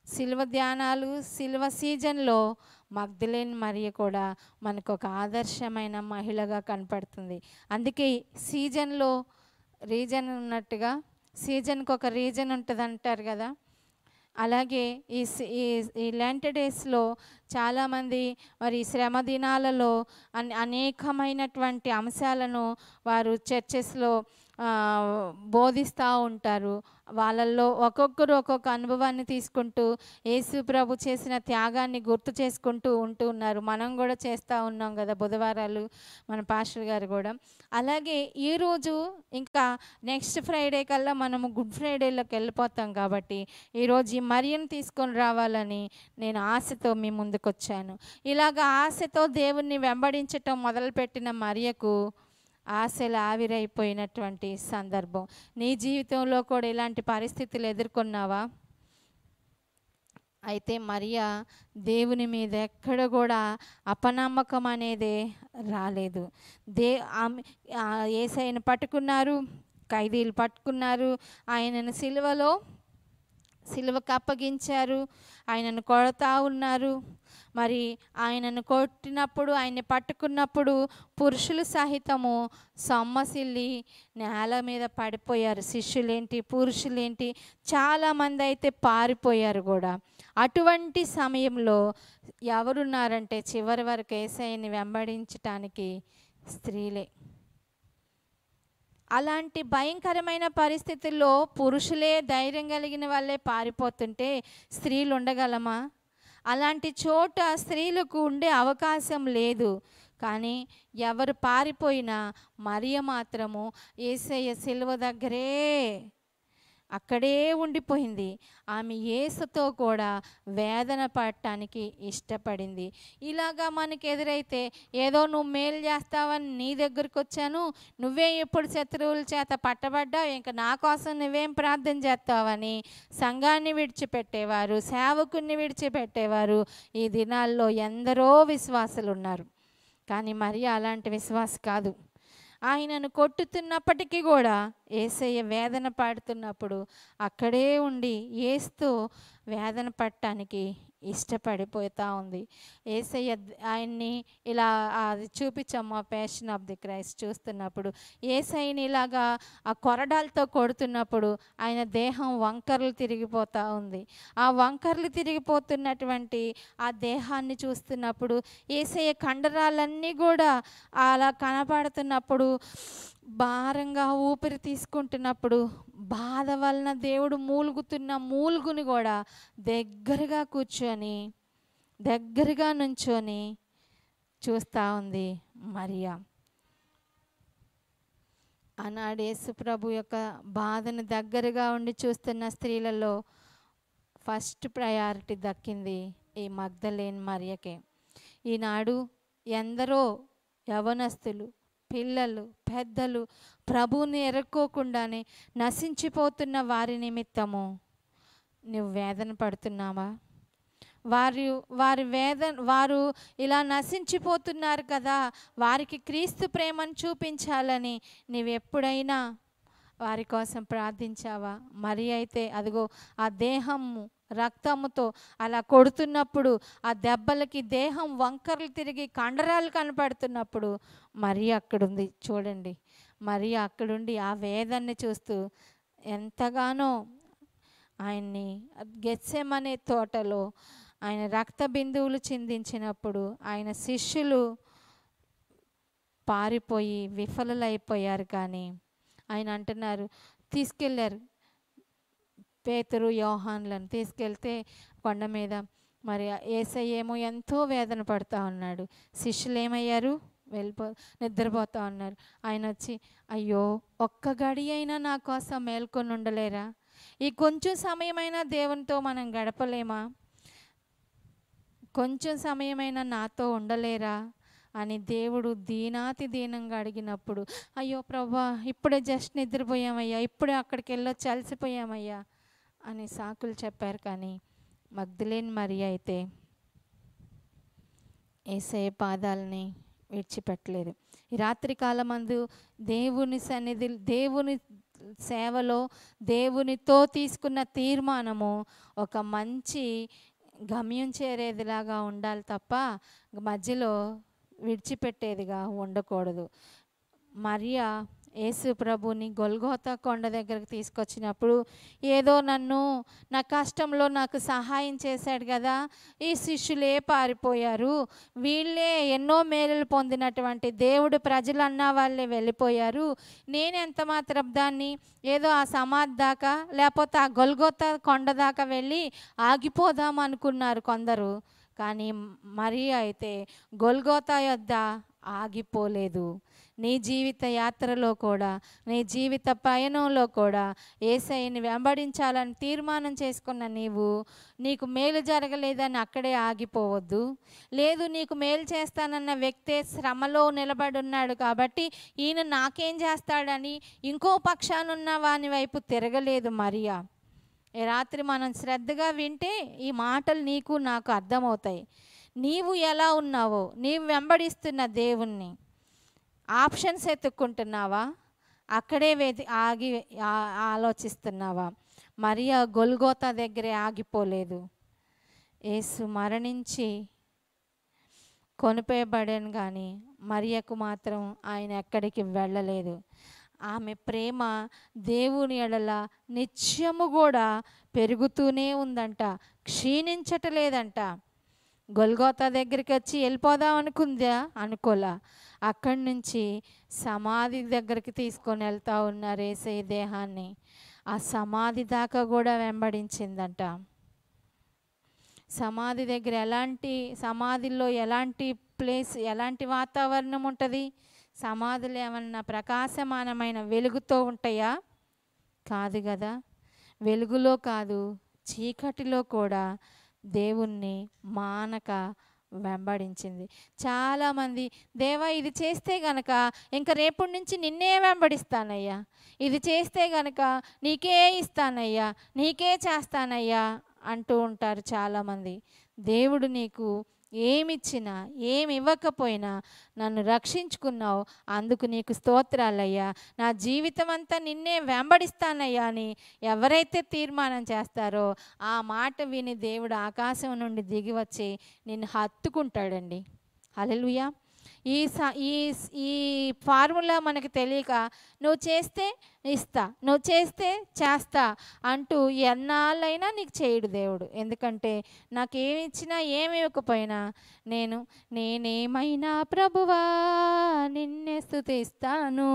సిలువ ధ్యానాలు సిలువ సీజన్లో మగ్దలేని మరియ కూడా మనకు ఒక ఆదర్శమైన మహిళగా కనపడుతుంది. అందుకే సీజన్లో రీజన్ ఉన్నట్టుగా సీజన్కి ఒక రీజన్ ఉంటుంది అంటారు కదా, అలాగే ఈ లెంట్ డేస్లో చాలామంది మరి శ్రమ దినాలలో అనేకమైనటువంటి అంశాలను వారు చర్చెస్లో బోధిస్తూ ఉంటారు. వాళ్ళల్లో ఒక్కొక్కరు ఒక్కొక్క అనుభవాన్ని తీసుకుంటూ యేసు ప్రభు చేసిన త్యాగాన్ని గుర్తు చేసుకుంటూ ఉన్నారు. మనం కూడా చేస్తూ ఉన్నాం కదా బుధవారాలు, మన పాస్టర్ గారు కూడా. అలాగే ఈరోజు ఇంకా నెక్స్ట్ ఫ్రైడే కల్లా మనము గుడ్ ఫ్రైడేలోకి వెళ్ళిపోతాం. కాబట్టి ఈరోజు ఈ మరియను తీసుకొని రావాలని నేను ఆశతో మీ ముందుకు వచ్చాను. ఇలాగ ఆశతో దేవుణ్ణి వెంబడించటం మొదలుపెట్టిన మరియకు ఆశలు ఆవిరైపోయినటువంటి సందర్భం. నీ జీవితంలో కూడా ఇలాంటి పరిస్థితులు ఎదుర్కొన్నావా? అయితే మరియా దేవుని మీద ఎక్కడ కూడా అపనమ్మకం అనేదే రాలేదు. ఆమె యేసయ్యను పట్టుకున్నారు, ఖైదీలు పట్టుకున్నారు, ఆయనను సిలువకు అప్పగించారు, ఆయనను కొడతా ఉన్నారు. మరి ఆయనను కొట్టినప్పుడు, ఆయన్ని పట్టుకున్నప్పుడు పురుషులు సహితము సొమ్మసిల్లి నేల మీద పడిపోయారు. శిష్యులేంటి, పురుషులేంటి, చాలామంది అయితే పారిపోయారు కూడా. అటువంటి సమయంలో ఎవరున్నారంటే చివరి వరకు యేసయ్యని వెంబడించటానికి స్త్రీలే. అలాంటి భయంకరమైన పరిస్థితుల్లో పురుషులే ధైర్యం కలిగిన వాళ్ళే పారిపోతుంటే స్త్రీలు ఉండగలమా? అలాంటి చోట స్త్రీలకు ఉండే అవకాశం లేదు. కానీ ఎవరు పారిపోయినా మరియ మాత్రము యేసయ్య సిలువ దగ్గరే అక్కడే ఉండిపోయింది. ఆమె యేసుతో కూడా వేదన పడటానికి ఇష్టపడింది. ఇలాగా మనకు ఎదురైతే ఏదో నువ్వు మేలు చేస్తావని నీ దగ్గరికి వచ్చాను, నువ్వే ఎప్పుడు శత్రువుల చేత పట్టబడ్డావు, ఇంకా నా కోసం నువ్వేం ప్రార్థన చేస్తావని సంఘాన్ని విడిచిపెట్టేవారు, సేవకుని విడిచిపెట్టేవారు ఈ దినాల్లో ఎందరో విశ్వాసులు ఉన్నారు. కానీ మరి అలాంటి విశ్వాస కాదు. ఆయనను కొట్టుతున్నప్పటికీ కూడా యేసయ్య వేదన పడుతున్నప్పుడు అక్కడే ఉండి యేసుతో వేదన పడటానికి ఇష్టపడిపోతూ ఉంది. యేసయ్య ఆయన్ని ఇలా అది చూపించమ్మా, ప్యాషన్ ఆఫ్ ది క్రైస్ట్ చూస్తున్నప్పుడు యేసయ్యని ఇలాగా ఆ కొరడాలతో కొడుతున్నప్పుడు ఆయన దేహం వంకర్లు తిరిగిపోతూ ఉంది. ఆ వంకర్లు తిరిగిపోతున్నటువంటి ఆ దేహాన్ని చూస్తున్నప్పుడు యేసయ్య కండరాలన్నీ కూడా అలా కనపడుతున్నప్పుడు భారంగా ఊపిరి తీసుకుంటున్నప్పుడు బాధ వలన దేవుడు మూలుగుతున్న మూలుగుని కూడా దగ్గరగా నుంచొని చూస్తూ ఉంది మరియా. ఆనాడు యేసు ప్రభు యొక్క బాధను దగ్గరగా ఉండి చూస్తున్న స్త్రీలలో ఫస్ట్ ప్రయారిటీ దక్కింది ఈ మగ్దలేని మరియకే. ఈనాడు ఎందరో యవనస్తులు, పిల్లలు, పెద్దలు ప్రభువుని ఎరుక్కోకుండానే నశించిపోతున్న వారి నిమిత్తము నువ్వు వేదన పడుతున్నావా? వారు ఇలా నశించిపోతున్నారు కదా, వారికి క్రీస్తు ప్రేమను చూపించాలని నీవు ఎప్పుడైనా వారి కోసం ప్రార్థించావా? మరి అయితే అదిగో ఆ దేహము రక్తముతో అలా కొడుతున్నప్పుడు ఆ దెబ్బలకి దేహం వంకర్లు తిరిగి కండరాలు కనపడుతున్నప్పుడు మరి అక్కడుంది చూడండి. మరి అక్కడుండి ఆ వేదన్ని చూస్తూ ఎంతగానో ఆయన్ని గెత్సెమనే తోటలో ఆయన రక్త బిందువులు చిందించినప్పుడు ఆయన శిష్యులు పారిపోయి విఫలులైపోయారు. కానీ ఆయన అంటున్నారు, తీసుకెళ్ళారు పేతురు యోహాన్లను తీసుకెళ్తే కొండ మీద మరి యేసయ్య ఏమో ఎంతో వేదన పడుతూ ఉన్నాడు. శిష్యులు ఏమయ్యారు? నిద్రపోతూ ఉన్నారు. ఆయన వచ్చి, అయ్యో ఒక్క గడి అయినా నా కోసం మేల్కొని ఉండలేరా? ఈ కొంచెం సమయమైనా దేవునితో మనం గడపలేమా? కొంచెం సమయమైనా నాతో ఉండలేరా అని దేవుడు దీనాతి దీనంగా అడిగినప్పుడు, అయ్యో ప్రభా ఇప్పుడే జస్ట్ నిద్రపోయామయ్యా, ఇప్పుడే అక్కడికి వెళ్ళొచ్చి అలసిపోయామయ్యా అని సాకులు చెప్పారు. కానీ మగ్దలేని మరియ అయితే యేసయ్య పాదాలని విడిచిపెట్టలేదు. ఈ రాత్రికాలమందు దేవుని సన్నిధి, దేవుని సేవలో దేవునితో తీసుకున్న తీర్మానము ఒక మంచి గమ్యం చేరేదిలాగా ఉండాలి తప్ప మధ్యలో విడిచిపెట్టేదిగా ఉండకూడదు. మరియా యేసు ప్రభుని గొల్గోతా కొండ దగ్గరకు తీసుకొచ్చినప్పుడు ఏదో నా కష్టంలో నాకు సహాయం చేశాడు కదా, ఈ శిష్యులే పారిపోయారు, వీళ్ళే ఎన్నో మేలులు పొందినటువంటి దేవుడు ప్రజలు అన్న వాళ్ళే వెళ్ళిపోయారు, నేనెంత మాత్రం దాన్ని ఏదో ఆ సమాధి దాకా లేకపోతే ఆ గొల్గోతా కొండ దాకా వెళ్ళి ఆగిపోదాం అనుకున్నారు కొందరు. కానీ మరియా అయితే గొల్గోతా యొద్ద ఆగిపోలేదు. నీ జీవిత యాత్రలో కూడా, నీ జీవిత పయనంలో కూడా యేసయ్యని వెంబడించాలని తీర్మానం చేసుకున్న నీకు మేలు జరగలేదని అక్కడే ఆగిపోవద్దు. లేదు, నీకు మేలు చేస్తానన్న వ్యక్తే శ్రమలో నిలబడి ఉన్నాడు కాబట్టి ఈయన నాకేం చేస్తాడని ఇంకో పక్షానున్న వాని వైపు తిరగలేదు మరియా. ఈ రాత్రి మనం శ్రద్ధగా వింటే ఈ మాటలు నీకు నాకు అర్థమవుతాయి. నీవు ఎలా ఉన్నావో, నీవు వెంబడిస్తున్న దేవుణ్ణి ఆప్షన్స్ ఎత్తుక్కుంటున్నావా అక్కడే ఆగి ఆలోచిస్తున్నావా? మరియా గొల్గోతా దగ్గరే ఆగిపోలేదు. యేసు మరణించి కొనిపోయబడాను కానీ మరియకు మాత్రం ఆయన ఎక్కడికి వెళ్ళలేదు. ఆమె ప్రేమ దేవుని ఎడల నిత్యము కూడా పెరుగుతూనే ఉందంట, క్షీణించటలేదంట. గొల్గోతా దగ్గరికి వచ్చి వెళ్ళిపోదాం అనుకుందా? అనుకోలా. అక్కడి నుంచి సమాధి దగ్గరికి తీసుకొని వెళ్తా ఉన్నారు యేసయ్య దేహాన్ని. ఆ సమాధి దాకా కూడా వెంబడించిందంట. సమాధి దగ్గర సమాధిలో ఎలాంటి ప్లేస్, ఎలాంటి వాతావరణం ఉంటుంది? సమాధులు ఏమన్నా ప్రకాశమానమైన వెలుగుతో ఉంటాయా? కాదు కదా. వెలుగులో కాదు, చీకటిలో కూడా దేవుణ్ణి మానక వెంబడించింది. చాలామంది, దేవా ఇది చేస్తే గనక ఇంక రేపటి నుంచి నిన్నే వెంబడిస్తానయ్యా, ఇది చేస్తే గనక నీకే ఇస్తానయ్యా, నీకే చేస్తానయ్యా అంటూ ఉంటారు చాలామంది. దేవుడు నీకు ఏమిచ్చినా ఏమి ఇవ్వకపోయినా నన్ను రక్షించుకున్నావు, అందుకు నీకు స్తోత్రాలయ్యా, నా జీవితం అంతా నిన్నే వెంబడిస్తానయ్యా అని ఎవరైతే తీర్మానం చేస్తారో ఆ మాట విని దేవుడు ఆకాశం నుండి దిగి వచ్చి నిన్ను హత్తుకుంటాడండి. హల్లెలూయా. ఈ ఫార్ములా మనకు తెలియక నువ్వు చేస్తే ఇస్తా, నువ్వు చేస్తే చేస్తా అంటూ ఎన్నాళ్ళైనా నీకు చేయడు దేవుడు. ఎందుకంటే నాకేమి ఇచ్చినా ఏమి ఇవ్వకపోయినా నేనేమైనా ప్రభువా నిన్నే స్తుతిస్తాను,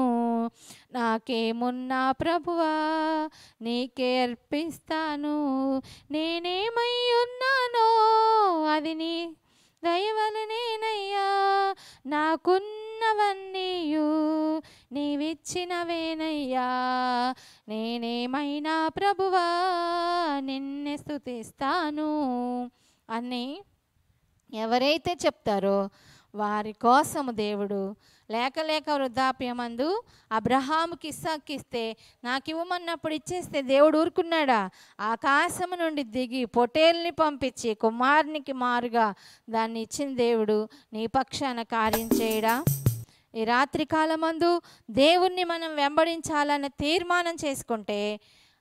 నాకేమున్నా ప్రభువా నీకే అర్పిస్తాను, నేనేమై ఉన్నానో అది నీ దయవలనేనయ్యా, నాకున్నవన్నీయు నీవిచ్చినవేనయ్యా, నేనేమైనా ప్రభువా నిన్నే స్తుతిస్తాను అని ఎవరైతే చెప్తారో వారి కోసము దేవుడు లేక వృద్ధాప్యమందు అబ్రహాముకి ఇస్సాకిస్తే నాకు ఇవ్వమన్నప్పుడు ఇచ్చేస్తే దేవుడు ఊరుకున్నాడా? ఆకాశము నుండి దిగి పొటేల్ని పంపించి కుమారునికి మారుగా దాన్ని ఇచ్చిన దేవుడు నీ పక్షాన కార్యం చేయడా? ఈ రాత్రి కాలమందు దేవుణ్ణి మనం వెంబడించాలని తీర్మానం చేసుకుంటే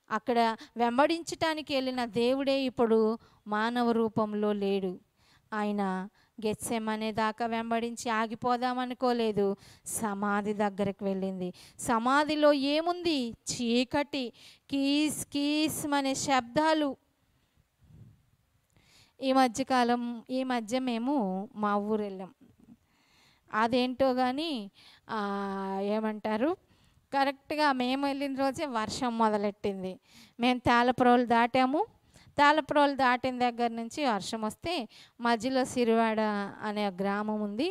అక్కడ వెంబడించటానికి వెళ్ళిన దేవుడే ఇప్పుడు మానవ రూపంలో లేడు. ఆయన గెత్సెమనే దాకా వెంబడించి ఆగిపోదామనుకోలేదు, సమాధి దగ్గరకు వెళ్ళింది. సమాధిలో ఏముంది? చీకటి, కీస్ కీస్ అనే శబ్దాలు. ఈ మధ్య మేము మా ఊరు వెళ్ళాం. అదేంటో కానీ ఏమంటారు, కరెక్ట్గా మేము వెళ్ళిన రోజే వర్షం మొదలెట్టింది. మేము తాళప్రోలు దాటాము. తాళప్రోలు దాటిన దగ్గర నుంచి వర్షం వస్తే మధ్యలో సిరివాడ అనే గ్రామం ఉంది,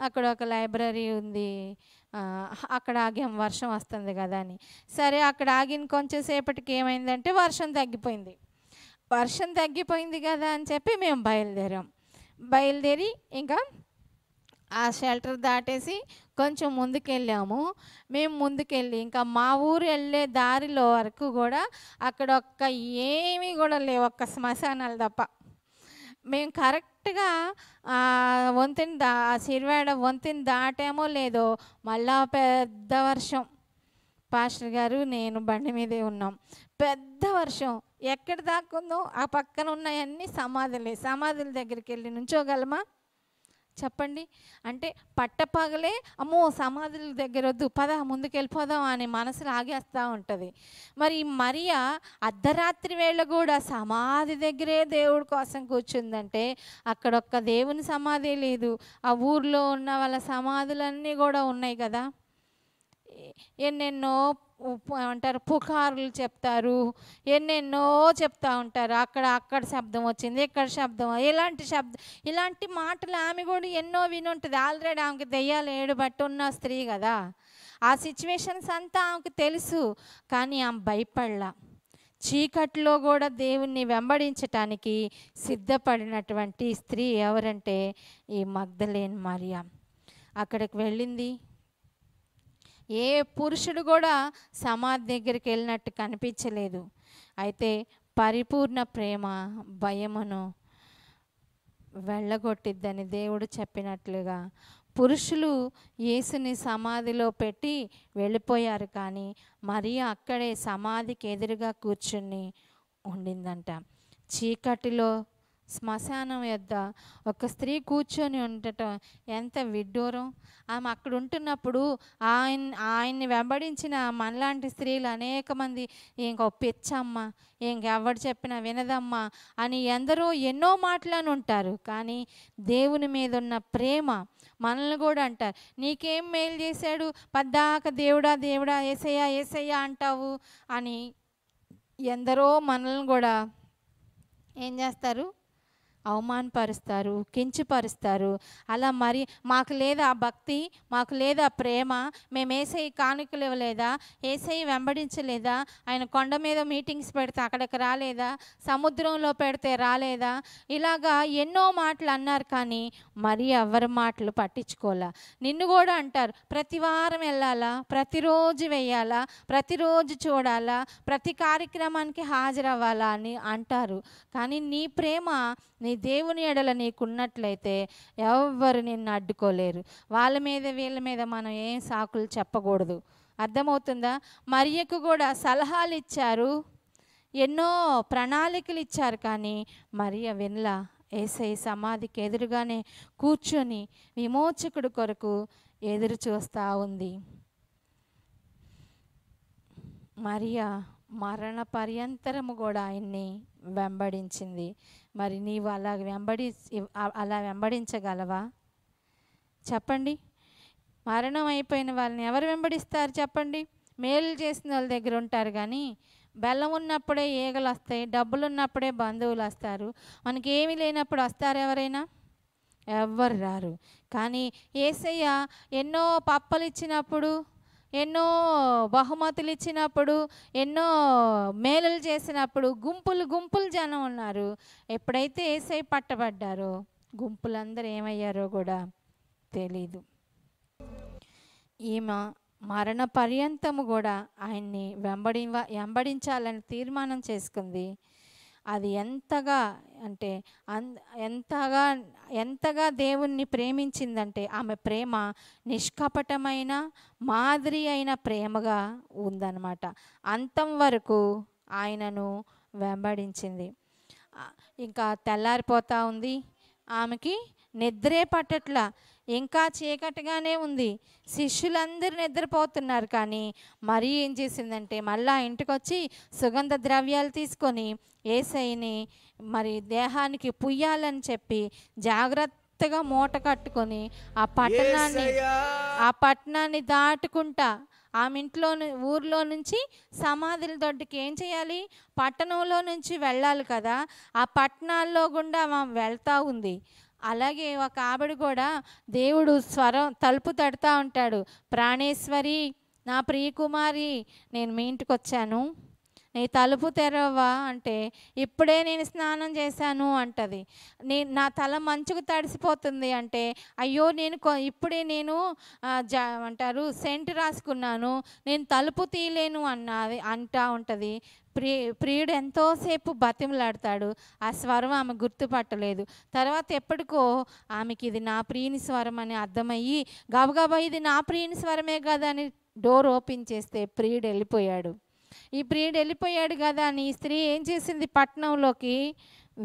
అక్కడ ఒక లైబ్రరీ ఉంది. అక్కడ ఆగాం, వర్షం వస్తుంది కదా అని. సరే అక్కడ ఆగిన కొంచెం సేపటికి ఏమైందంటే వర్షం తగ్గిపోయింది. వర్షం తగ్గిపోయింది కదా అని చెప్పి మేము బయలుదేరి ఇంకా ఆ షెల్టర్ దాటేసి కొంచెం ముందుకెళ్ళాము. మేము ముందుకెళ్ళి ఇంకా మా ఊరు వెళ్ళే దారిలో వరకు కూడా అక్కడ ఏమీ కూడా లేవు, ఒక్క శ్మశానాలు తప్ప. మేము కరెక్ట్గా సిరివాడ వంతెన దాటామో లేదో మళ్ళా పెద్ద వర్షం. పాస్టర్ గారు నేను బండి మీదే ఉన్నాం. పెద్ద వర్షం ఎక్కడ దాక్కుందో ఆ పక్కన ఉన్నాయన్నీ సమాధుల దగ్గరికి వెళ్ళి నుంచోగలమా చెప్పండి? అంటే పట్టపగలే అమ్మో సమాధుల దగ్గర వద్దు, పద ముందుకెళ్ళిపోదాం అని మనసులో ఆగేస్తూ ఉంటుంది. మరి మరియా అర్ధరాత్రి వేళ కూడా సమాధి దగ్గరే దేవుడి కోసం కూర్చుందంటే అక్కడ ఒక్క దేవుని సమాధి లేదు, ఆ ఊర్లో ఉన్న వాళ్ళ సమాధులన్నీ కూడా ఉన్నాయి కదా. ఎన్నెన్నో అంటారు పుకార్లు చెప్తారు, ఎన్నెన్నో చెప్తూ ఉంటారు. అక్కడ శబ్దం వచ్చింది, ఇక్కడ శబ్దం, ఇలాంటి మాటలు ఆమె కూడా ఎన్నో వినుంటుంది. ఆల్రెడీ ఆమెకి దెయ్యాలు ఏడుబట్టి ఉన్న స్త్రీ కదా, ఆ సిచ్యువేషన్స్ అంతా ఆమెకు తెలుసు. కానీ ఆమె భయపడలా. చీకట్లో కూడా దేవుణ్ణి వెంబడించటానికి సిద్ధపడినటువంటి స్త్రీ ఎవరంటే ఈ మగ్దలేన్ మరియా. అక్కడికి వెళ్ళింది. ఏ పురుషుడు కూడా సమాధి దగ్గరికి వెళ్ళినట్టు కనిపించలేదు. అయితే పరిపూర్ణ ప్రేమ భయమును వెళ్ళగొట్టిద్దని దేవుడు చెప్పినట్లుగా పురుషులు యేసుని సమాధిలో పెట్టి వెళ్ళిపోయారు, కానీ మరియ అక్కడే సమాధికి ఎదురుగా కూర్చుని ఉండిందంట. చీకటిలో శ్మశానం యొద్ద ఒక స్త్రీ కూర్చొని ఉండటం ఎంత విడ్డూరం. ఆమె అక్కడ ఉంటున్నప్పుడు ఆయన్ని వెంబడించిన మనలాంటి స్త్రీలు అనేక మంది ఇంకో పిచ్చమ్మ, ఇంకెవడు చెప్పినా వినదమ్మా అని ఎందరో ఎన్నో మాటలను ఉంటారు. కానీ దేవుని మీద ఉన్న ప్రేమ మనల్ని కూడా అంటారు, నీకేం మేలు చేశాడు, పద్దాక దేవుడా దేవుడా ఏసయ్యా ఏసయ్యా అంటావు అని ఎందరో మనల్ని కూడా ఏం చేస్తారు, అవమానపరుస్తారు, కించపరుస్తారు. అలా మరి మాకు లేదా భక్తి, మాకు లేదా ప్రేమ, మేము ఏసయ్య కానుకలు ఇవ్వలేదా, ఏసయ్య వెంబడించలేదా, ఆయన కొండ మీద మీటింగ్స్ పెడితే అక్కడికి రాలేదా, సముద్రంలో పెడితే రాలేదా, ఇలాగా ఎన్నో మాటలు అన్నారు. కానీ మరి ఎవరి మాటలు పట్టించుకోలే. నిన్ను కూడా అంటారు, ప్రతి వారం వెళ్ళాలా, ప్రతిరోజు వెయ్యాలా, ప్రతిరోజు చూడాలా, ప్రతి కార్యక్రమానికి హాజరవ్వాలా అని అంటారు. కానీ నీ ప్రేమ నీ దేవుని ఎడల నీకున్నట్లయితే ఎవ్వరు నిన్ను అడ్డుకోలేరు. వాళ్ళ మీద వీళ్ళ మీద మనం ఏం సాకులు చెప్పకూడదు. అర్థమవుతుందా? మరియకు కూడా సలహాలు ఇచ్చారు, ఎన్నో ప్రణాళికలు ఇచ్చారు, కానీ మరియ వినలా. యేసయ్య సమాధికి ఎదురుగానే కూర్చొని విమోచకుడు కొరకు ఎదురు చూస్తూ ఉంది. మరియ మరణ పర్యంతరము కూడా ఆయన్ని వెంబడించింది. మరి నీవు అలా వెంబడించగలవా చెప్పండి? మరణం అయిపోయిన వాళ్ళని ఎవరు వెంబడిస్తారు చెప్పండి? మేలు చేసిన వాళ్ళ దగ్గర ఉంటారు, కానీ బెల్లం ఉన్నప్పుడే ఈగలు వస్తాయి, డబ్బులు ఉన్నప్పుడే బంధువులు వస్తారు. మనకి ఏమీ లేనప్పుడు వస్తారు ఎవరైనా? ఎవ్వరు రారు. కానీ యేసయ్య ఎన్నో పప్పలు ఇచ్చినప్పుడు, ఎన్నో బహుమతులు ఇచ్చినప్పుడు, ఎన్నో మేలులు చేసినప్పుడు గుంపులు గుంపులు జనం ఉన్నారు. ఎప్పుడైతే యేసయ్య పట్టబడ్డారో గుంపులందరూ ఏమయ్యారో కూడా తెలీదు. ఈమె మరణ పర్యంతము కూడా ఆయన్ని వెంబడించాలని తీర్మానం చేసుకుంది. అది ఎంతగా అంటే ఎంతగా దేవుణ్ణి ప్రేమించిందంటే ఆమె ప్రేమ నిష్కపటమైన మాదిరి అయిన ప్రేమగా ఉందన్నమాట. అంతం వరకు ఆయనను వెంబడించింది. ఇంకా తెల్లారిపోతూ ఉంది, ఆమెకి నిద్రే పట్టట్లా, ఇంకా చీకటిగానే ఉంది, శిష్యులందరూ నిద్రపోతున్నారు. కానీ మరీ ఏం చేసిందంటే మళ్ళా ఇంటికి వచ్చి సుగంధ ద్రవ్యాలు తీసుకొని యేసయ్యని మరి దేహానికి పుయ్యాలని చెప్పి జాగ్రత్తగా మూట కట్టుకొని ఆ పట్టణాన్ని దాటుకుంటా ఆమె ఊర్లో నుంచి సమాధుల దొడ్డుకి ఏం చేయాలి, పట్టణంలో నుంచి వెళ్ళాలి కదా, ఆ పట్టణాల్లో గుండా ఆమె వెళ్తూ ఉంది. అలాగే ఒక ఆవిడ కూడా దేవుడు తలుపు తడుతూ ఉంటాడు, ప్రాణేశ్వరి నా ప్రియకుమారి నేను మీ ఇంటికి వచ్చాను, నీ తలుపు తెరవా అంటే ఇప్పుడే నేను స్నానం చేశాను అంటది. నా తల మంచుకు తడిసిపోతుంది అంటే అయ్యో ఇప్పుడే నేను అంటారు సెంటు రాసుకున్నాను, నేను తలుపు తీయలేను అంటా ఉంటుంది. ప్రియుడు ఎంతోసేపు బతిమలాడతాడు, ఆ స్వరం ఆమె గుర్తుపట్టలేదు. తర్వాత ఎప్పటికో ఆమెకి ఇది నా ప్రియుని స్వరం అని అర్థమయ్యి గబగబా ఇది నా ప్రియుని స్వరమే కదా అని డోర్ ఓపెన్ చేస్తే ప్రియుడు వెళ్ళిపోయాడు. ఈ ప్రియుడు వెళ్ళిపోయాడు కదా అని ఈ స్త్రీ ఏం చేసింది, పట్టణంలోకి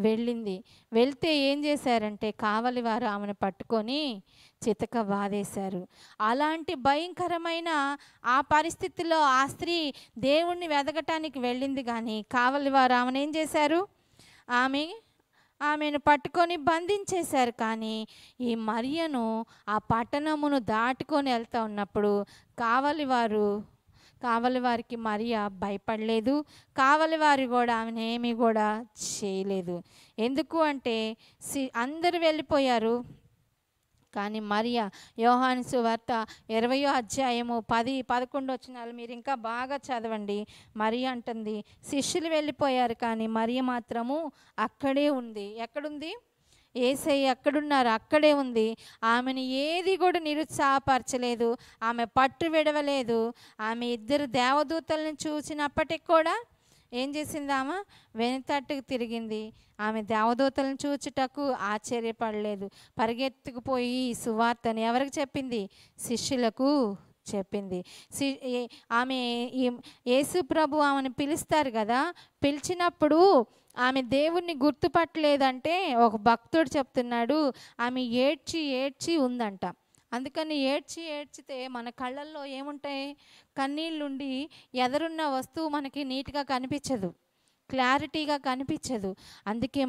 వెళ్ళింది. వెళ్తే ఏం చేశారంటే కావలి వారు ఆమెను పట్టుకొని చితక బాధేశారు. అలాంటి భయంకరమైన ఆ పరిస్థితిలో ఆ స్త్రీ దేవుణ్ణి వెదకటానికి వెళ్ళింది, కానీ కావలి వారు ఆమెను ఏం చేశారు, ఆమెను పట్టుకొని బంధించేశారు. కానీ ఈ మరియను ఆ పట్టణమును దాటుకొని వెళ్తూ ఉన్నప్పుడు కావలి వారికి మరియ భయపడలేదు, కావలి వారు కూడా ఆమెను ఏమీ కూడా చేయలేదు. ఎందుకు అంటే అందరూ వెళ్ళిపోయారు, కానీ మరియ యోహాను సువార్త 20వ అధ్యాయము 10-11 వచనాలు మీరు ఇంకా బాగా చదవండి. మరియ అంటుంది, శిష్యులు వెళ్ళిపోయారు కానీ మరియ మాత్రము అక్కడే ఉంది. ఎక్కడుంది? యేసయ్య ఎక్కడున్నారు అక్కడే ఉంది. ఆమెను ఏది కూడా నిరుత్సాహపరచలేదు, ఆమె పట్టు విడవలేదు. ఆమె ఇద్దరు దేవదూతలను చూసినప్పటికి కూడా ఏం చేసింది ఆమె? వెనుతట్టుకు తిరిగింది. ఆమె దేవదూతలను చూచుటకు ఆశ్చర్యపడలేదు. పరిగెత్తుకుపోయి ఈ సువార్తని ఎవరికి చెప్పింది? శిష్యులకు చెప్పింది. ఆమె యేసు ప్రభు ఆమెను పిలుస్తారు కదా, పిలిచినప్పుడు ఆమె దేవుణ్ణి గుర్తుపట్టలేదంటే ఒక భక్తుడు చెప్తున్నాడు, ఆమె ఏడ్చి ఏడ్చి ఉందంట. అందుకని ఏడ్చితే మన కళ్ళల్లో ఏముంటాయి? కన్నీళ్ళుండి ఎదురున్న వస్తువు మనకి నీట్గా కనిపించదు, క్లారిటీగా కనిపించదు. అందుకే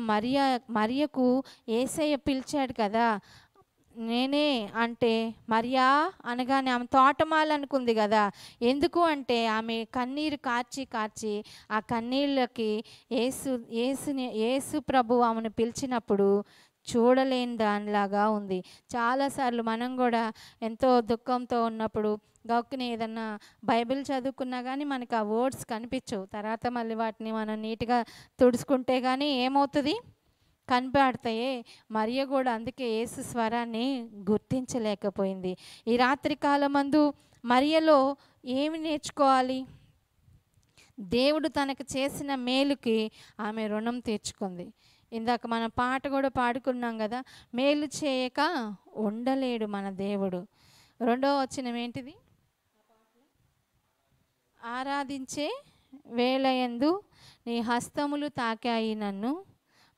మరియకు యేసయ్య పిలిచాడు కదా, నేనే అంటే మరియా అనగానే ఆమె తోటమాలనుకుంది కదా. ఎందుకు అంటే ఆమె కన్నీరు కార్చి ఆ కన్నీళ్ళకి యేసు ప్రభు ఆమెను పిలిచినప్పుడు చూడలేని దానిలాగా ఉంది. చాలాసార్లు మనం కూడా ఎంతో దుఃఖంతో ఉన్నప్పుడు గౌక్కుని ఏదన్నా బైబిల్ చదువుకున్నా కానీ మనకు ఆ వర్డ్స్ కనిపించవు. తర్వాత మళ్ళీ వాటిని మనం నీట్గా తుడుచుకుంటే కానీ ఏమవుతుంది? కనిపెడతాయే. మరియ కూడా అందుకే యేసు స్వరాన్ని గుర్తించలేకపోయింది. ఈ రాత్రి కాలమందు మరియలో ఏమి నేర్చుకోవాలి? దేవుడు తనకు చేసిన మేలుకి ఆమె రుణం తీర్చుకుంది. ఇందాక మన పాట కూడా పాడుకున్నాం కదా, మేలు చేయక ఉండలేడు మన దేవుడు. రెండవ వచనం ఏంటిది? ఆరాధించే వేళయందు నీ హస్తములు తాకాయి నన్ను,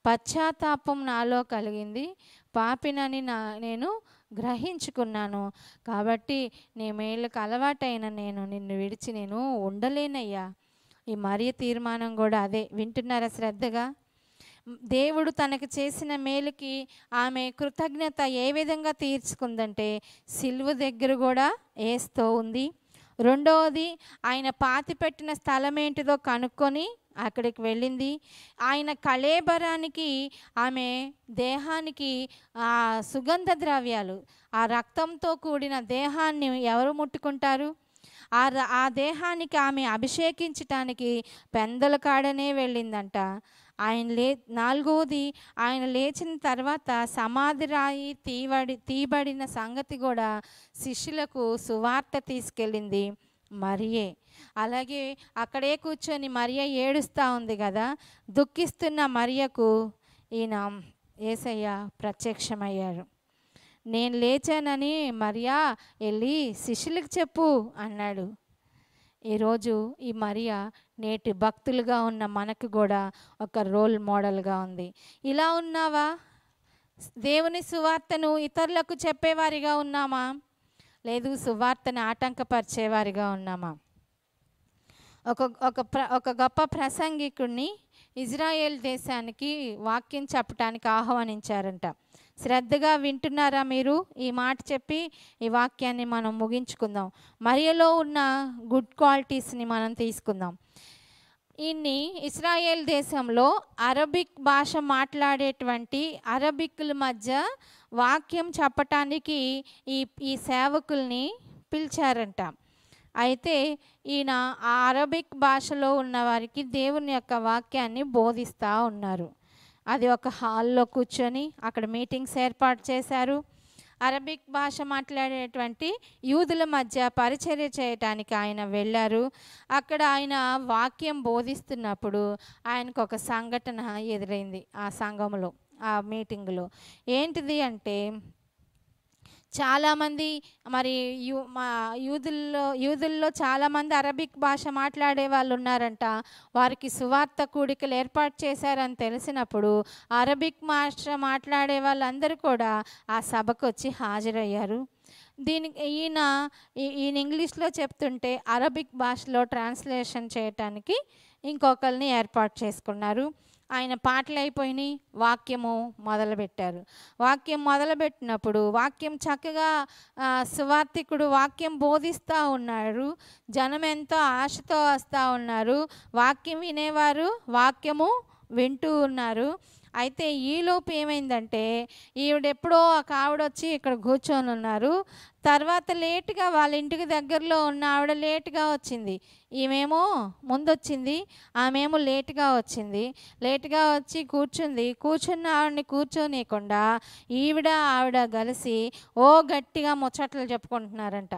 పశ్చాత్తాపం నాలో కలిగింది, పాపినని నేను గ్రహించుకున్నాను. కాబట్టి నీ మేలుకు అలవాటైన నేను నిన్ను విడిచి నేను ఉండలేనయ్యా. ఈ మరియ తీర్మానం కూడా అదే. వింటున్నారా శ్రద్ధగా? దేవుడు తనకు చేసిన మేలుకి ఆమె కృతజ్ఞత ఏ విధంగా తీర్చుకుందంటే సిలువ దగ్గర కూడా ఏస్తూ ఉంది. రెండవది, ఆయన పాతిపెట్టిన స్థలం ఏంటిదో కనుక్కొని అక్కడికి వెళ్ళింది. ఆయన కళేబరానికి, ఆమె దేహానికి సుగంధ ద్రవ్యాలు, ఆ రక్తంతో కూడిన దేహాన్ని ఎవరు ముట్టుకుంటారు? ఆ దేహానికి ఆమె అభిషేకించటానికి పెందల కాడనే వెళ్ళిందంట. నాలుగవది, ఆయన లేచిన తర్వాత సమాధి రాయి తీయబడిన సంగతి కూడా శిష్యులకు సువార్త తీసుకెళ్ళింది మరియే. అలాగే అక్కడే కూర్చొని మరియ ఏడుస్తూ ఉంది కదా, దుఃఖిస్తున్న మరియకు ఈయన యేసయ్య ప్రత్యక్షమయ్యారు. నేను లేచానని మరియా వెళ్ళి శిష్యులకు చెప్పు అన్నాడు. ఈరోజు ఈ మరియ నేటి భక్తులుగా ఉన్న మనకు కూడా ఒక రోల్ మోడల్గా ఉంది. ఇలా ఉన్నావా? దేవుని సువార్తను ఇతరులకు చెప్పేవారిగా ఉన్నామా? లేదు సువార్తను ఆటంకపరిచేవారిగా ఉన్నామా? ఒక గొప్ప ప్రసంగికుడిని ఇజ్రాయేల్ దేశానికి వాక్యం చెప్పడానికి ఆహ్వానించారంట. శ్రద్ధగా వింటున్నారా మీరు? ఈ మాట చెప్పి ఈ వాక్యాన్ని మనం ముగించుకుందాం. మరియలో ఉన్న గుడ్ క్వాలిటీస్ని మనం తీసుకుందాం. ఇన్ని ఇస్రాయేల్ దేశంలో అరబిక్ భాష మాట్లాడేటువంటి అరబిక్కుల మధ్య వాక్యం చెప్పటానికి ఈ సేవకుల్ని పిలిచారంట. అయితే ఈయన ఆ అరబిక్ భాషలో ఉన్న వారికి దేవుని యొక్క వాక్యాన్ని బోధిస్తూ ఉన్నారు. అది ఒక హాల్లో కూర్చొని అక్కడ మీటింగ్స్ ఏర్పాటు చేశారు. అరబిక్ భాష మాట్లాడేటువంటి యూదుల మధ్య పరిచర్య చేయటానికి ఆయన వెళ్ళారు. అక్కడ ఆయన వాక్యం బోధిస్తున్నప్పుడు ఆయనకు ఒక సంఘటన ఎదురైంది ఆ సంఘంలో, ఆ మీటింగ్లో. ఏంటిది అంటే, చాలామంది మరి యూదుల్లో చాలామంది అరబిక్ భాష మాట్లాడే వాళ్ళు ఉన్నారంట. వారికి సువార్త కూడికలు ఏర్పాటు చేశారని తెలిసినప్పుడు అరబిక్ భాష మాట్లాడే వాళ్ళందరూ కూడా ఆ సభకు వచ్చి హాజరయ్యారు. ఈయన ఇంగ్లీష్లో చెప్తుంటే అరబిక్ భాషలో ట్రాన్స్లేషన్ చేయటానికి ఇంకొకరిని ఏర్పాటు చేసుకున్నారు. ఆయన పాటలు అయిపోయినాయి, వాక్యము మొదలుపెట్టారు. వాక్యం మొదలుపెట్టినప్పుడు వాక్యం చక్కగా సువార్తికుడు వాక్యం బోధిస్తూ ఉన్నారు. జనం ఎంతో ఆశతో వస్తూ ఉన్నారు. వాక్యం వినేవారు వాక్యము వింటూ ఉన్నారు. అయితే ఈలోపు ఏమైందంటే, ఈవిడెప్పుడో ఒక ఆవిడొచ్చి ఇక్కడ కూర్చొని ఉన్నారు. తర్వాత లేటుగా వాళ్ళ ఇంటికి దగ్గరలో ఉన్న ఆవిడ లేటుగా వచ్చింది. ఈమెమో ముందొచ్చింది, ఆమెమో లేటుగా వచ్చింది. లేటుగా వచ్చి కూర్చున్న ఆవిడని కూర్చోనీయకుండా ఆవిడ కలిసి గట్టిగా ముచ్చట్లు చెప్పుకుంటున్నారంట.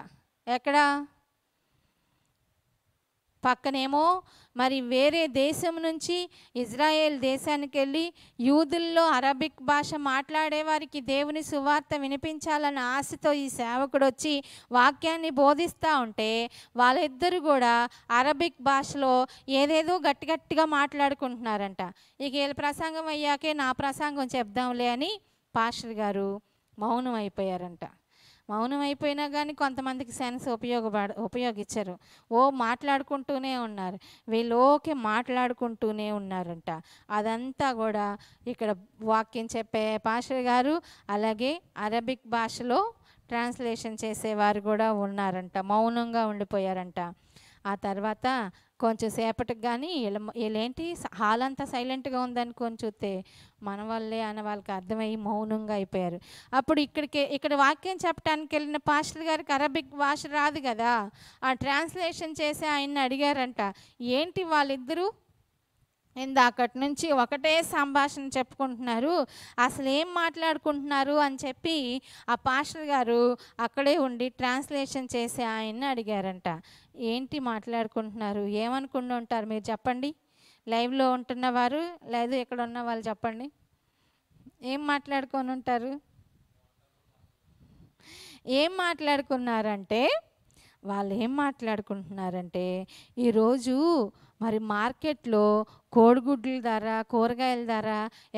ఎక్కడ? పక్కనేమో మరి వేరే దేశం నుంచి ఇజ్రాయేల్ దేశానికి వెళ్ళి యూదుల్లో అరబిక్ భాష మాట్లాడే వారికి దేవుని సువార్త వినిపించాలన్న ఆశతో ఈ సేవకుడు వచ్చి వాక్యాన్ని బోధిస్తూ ఉంటే వాళ్ళిద్దరూ కూడా అరబిక్ భాషలో ఏదేదో గట్టిగా మాట్లాడుకుంటున్నారంట. ఇక వీళ్ళ ప్రసంగం అయ్యాకే నా ప్రసంగం చెప్దాంలే అని పాస్టర్ గారు మౌనం అయిపోయారంట. మౌనం అయిపోయినా కానీ కొంతమందికి సెన్స్ ఉపయోగించరు. మాట్లాడుకుంటూనే ఉన్నారు. వీళ్ళు మాట్లాడుకుంటూనే ఉన్నారంట. అదంతా కూడా ఇక్కడ వాక్యం చెప్పే పాస్టర్ గారు అలాగే అరబిక్ భాషలో ట్రాన్స్లేషన్ చేసేవారు కూడా ఉన్నారంట. మౌనంగా ఉండిపోయారంట. ఆ తర్వాత కొంచెం సేపటికి కానీ వీళ్ళేంటి హాల్ అంతా సైలెంట్గా ఉందని కొంచెం చూస్తే మన వల్లే అని వాళ్ళకి అర్థమయ్యి మౌనంగా అయిపోయారు. అప్పుడు ఇక్కడ వాక్యం చెప్పడానికి వెళ్ళిన పాస్టర్ గారికి అరబిక్ భాష రాదు కదా. ఆ ట్రాన్స్లేషన్ చేసి ఆయన్ని అడిగారంట, ఏంటి వాళ్ళిద్దరూ ఇందాకటి నుంచి ఒకటే సంభాషణ చెప్పుకుంటున్నారు, అసలు ఏం మాట్లాడుకుంటున్నారు అని చెప్పి ఆ పాస్టర్ గారు అక్కడే ఉండి ట్రాన్స్లేషన్ చేసి ఆయన్ని అడిగారంట. ఏంటి మాట్లాడుకుంటున్నారు, ఏమనుకుంటూ ఉంటారు మీరు చెప్పండి. లైవ్లో ఉంటున్నవారు లేదు ఇక్కడ ఉన్న వాళ్ళు చెప్పండి, ఏం మాట్లాడుకొని ఉంటారు? ఏం మాట్లాడుకున్నారంటే వాళ్ళు ఏం మాట్లాడుకుంటున్నారంటే ఈరోజు మరి మార్కెట్లో కోడిగుడ్ల ధర కూరగాయల ధర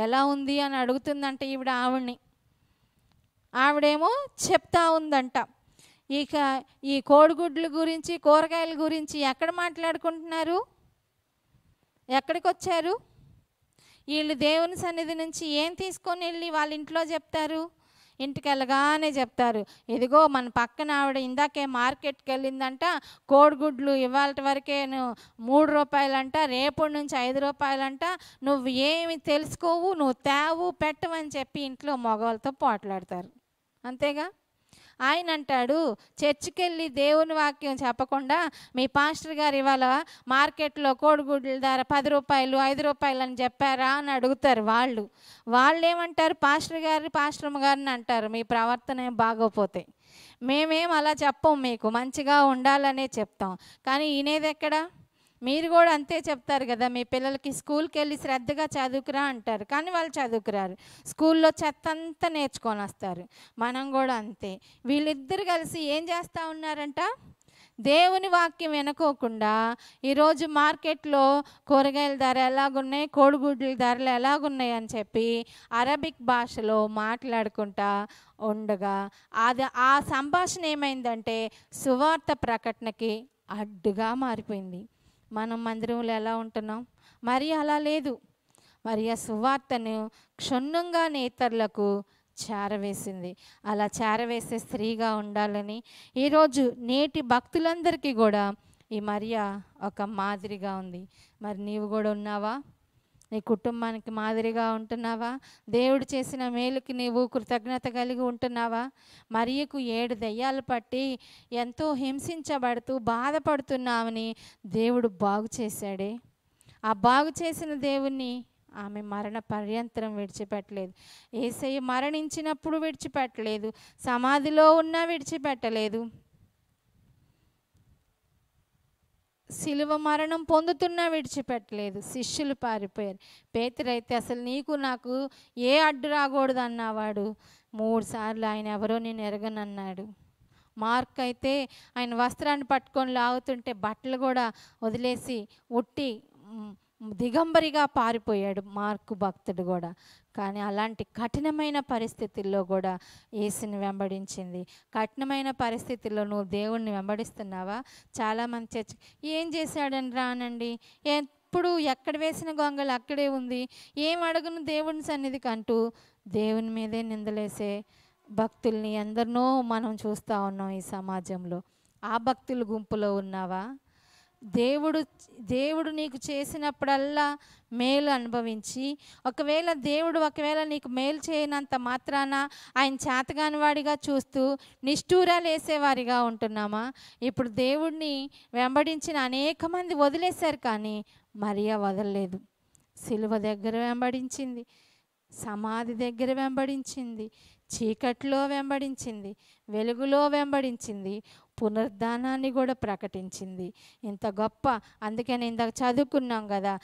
ఎలా ఉంది అని అడుగుతుందంట ఆవిడేమో చెప్తా ఉందంట. ఇక ఈ కోడిగుడ్ల గురించి కూరగాయల గురించి ఎక్కడ మాట్లాడుకుంటున్నారు, ఎక్కడికి వచ్చారు వీళ్ళు? దేవుని సన్నిధి నుంచి ఏం తీసుకొని వెళ్ళి వాళ్ళ ఇంట్లో చెప్తారు? ఇంటికి వెళ్ళగానే చెప్తారు, ఇదిగో మన పక్కన ఆవిడ ఇందాకే మార్కెట్కి వెళ్ళిందంట, కోడిగుడ్లు ఇవాళ వరకే 3 రూపాయలంట, రేపటి నుంచి 5 రూపాయలంట, నువ్వు ఏమి తెలుసుకోవు, నువ్వు తేవు పెట్టవని చెప్పి ఇంట్లో మగవాళ్ళతో పోట్లాడతారు. అంతేగా? ఆయన అంటాడు, చర్చికి వెళ్ళి దేవుని వాక్యం చెప్పకుండా మీ పాస్టర్ గారు ఇవాళ మార్కెట్లో కోడిగుడ్ల ధర 10 రూపాయలు 5 రూపాయలు అని చెప్పారా అని అడుగుతారు. వాళ్ళు ఏమంటారు, పాస్టర్ అమ్మ గారిని అంటారు, మీ ప్రవర్తన ఏం బాగోపోతే. మేమేం అలా చెప్పం, మీకు మంచిగా ఉండాలనే చెప్తాం. కానీ ఈయనేది ఎక్కడ? మీరు కూడా అంతే చెప్తారు కదా, మీ పిల్లలకి స్కూల్కి వెళ్ళి శ్రద్ధగా చదువుకురా అంటారు, కానీ వాళ్ళు చదువుకురారు, స్కూల్లో చెత్త అంతా నేర్చుకొని వస్తారు. మనం కూడా అంతే. వీళ్ళిద్దరు కలిసి ఏం చేస్తూ ఉన్నారంట, దేవుని వాక్యం వినుకోకుండా ఈరోజు మార్కెట్లో కూరగాయల ధర ఎలాగున్నాయి, కోడిగుడ్ల ధరలు ఎలాగున్నాయి అని చెప్పి అరబిక్ భాషలో మాట్లాడుకుంటా ఉండగా ఆ సంభాషణ ఏమైందంటే సువార్త ప్రకటనకి అడ్డుగా మారిపోయింది. మనం మందిరంలో ఎలా ఉంటున్నాం? మరి అలా లేదు. మరి ఆ సువార్తను క్షుణ్ణంగా నేతరులకు చేరవేసింది. అలా చేరవేసే స్త్రీగా ఉండాలని ఈరోజు నేటి భక్తులందరికీ కూడా ఈ మరియా ఒక మాదిరిగా ఉంది. మరి నీవు కూడా ఉన్నావా? నీ కుటుంబానికి మాదిరిగా ఉంటున్నావా? దేవుడు చేసిన మేలుకి నీవు కృతజ్ఞత కలిగి ఉంటున్నావా? మరియకు 7 దయ్యాలు పట్టి ఎంతో హింసించబడుతూ బాధపడుతున్నామని దేవుడు బాగు చేశాడే. ఆ బాగు చేసిన దేవుణ్ణి ఆమె మరణ పర్యంతరం విడిచిపెట్టలేదు. యేసయ్య మరణించినప్పుడు విడిచిపెట్టలేదు, సమాధిలో ఉన్నా విడిచిపెట్టలేదు, శిలువ మరణం పొందుతున్నా విడిచిపెట్టలేదు. శిష్యులు పారిపోయారు. పేతురైతే అసలు నీకు నాకు ఏ అడ్డు రాకూడదు అన్నవాడు 3 సార్లు ఆయన ఎవరో నేను ఎరగనన్నాడు. మార్క్ అయితే ఆయన వస్త్రాన్ని పట్టుకొని లాగుతుంటే బట్టలు కూడా వదిలేసి ఉట్టి దిగంబరిగా పారిపోయాడు మార్కు భక్తుడు కూడా. కానీ అలాంటి కఠినమైన పరిస్థితుల్లో కూడా యేసుని వెంబడించింది. కఠినమైన పరిస్థితుల్లో నువ్వు దేవుణ్ణి వెంబడిస్తున్నావా? చాలామంది చర్చ ఏం చేశాడని రానండి, ఎప్పుడు ఎక్కడ వేసిన గొంగళి అక్కడే ఉంది, ఏం అడుగును దేవుని సన్నిధికి అంటూ దేవుని మీదే నిందలేసే భక్తుల్ని ఎందరినో మనం చూస్తూ ఉన్నాం ఈ సమాజంలో. ఆ భక్తుల గుంపులో ఉన్నావా? దేవుడు నీకు చేసినప్పుడల్లా మేలు అనుభవించి, ఒకవేళ నీకు మేలు చేయనంత మాత్రాన ఆయన చేతగాని వాడిగా చూస్తూ నిష్ఠూరాలు వేసేవారిగా ఉంటున్నామా? ఇప్పుడు దేవుడిని వెంబడించిన అనేక మంది వదిలేశారు, కానీ మరియా వదలలేదు. సిలువ దగ్గర వెంబడించింది, సమాధి దగ్గర వెంబడించింది, చీకట్లో వెంబడించింది, వెలుగులో వెంబడించింది, పునరుద్ధానాన్ని కూడా ప్రకటించింది. ఇంత గొప్ప, అందుకని ఇందాక చదువుకున్నాం కదా,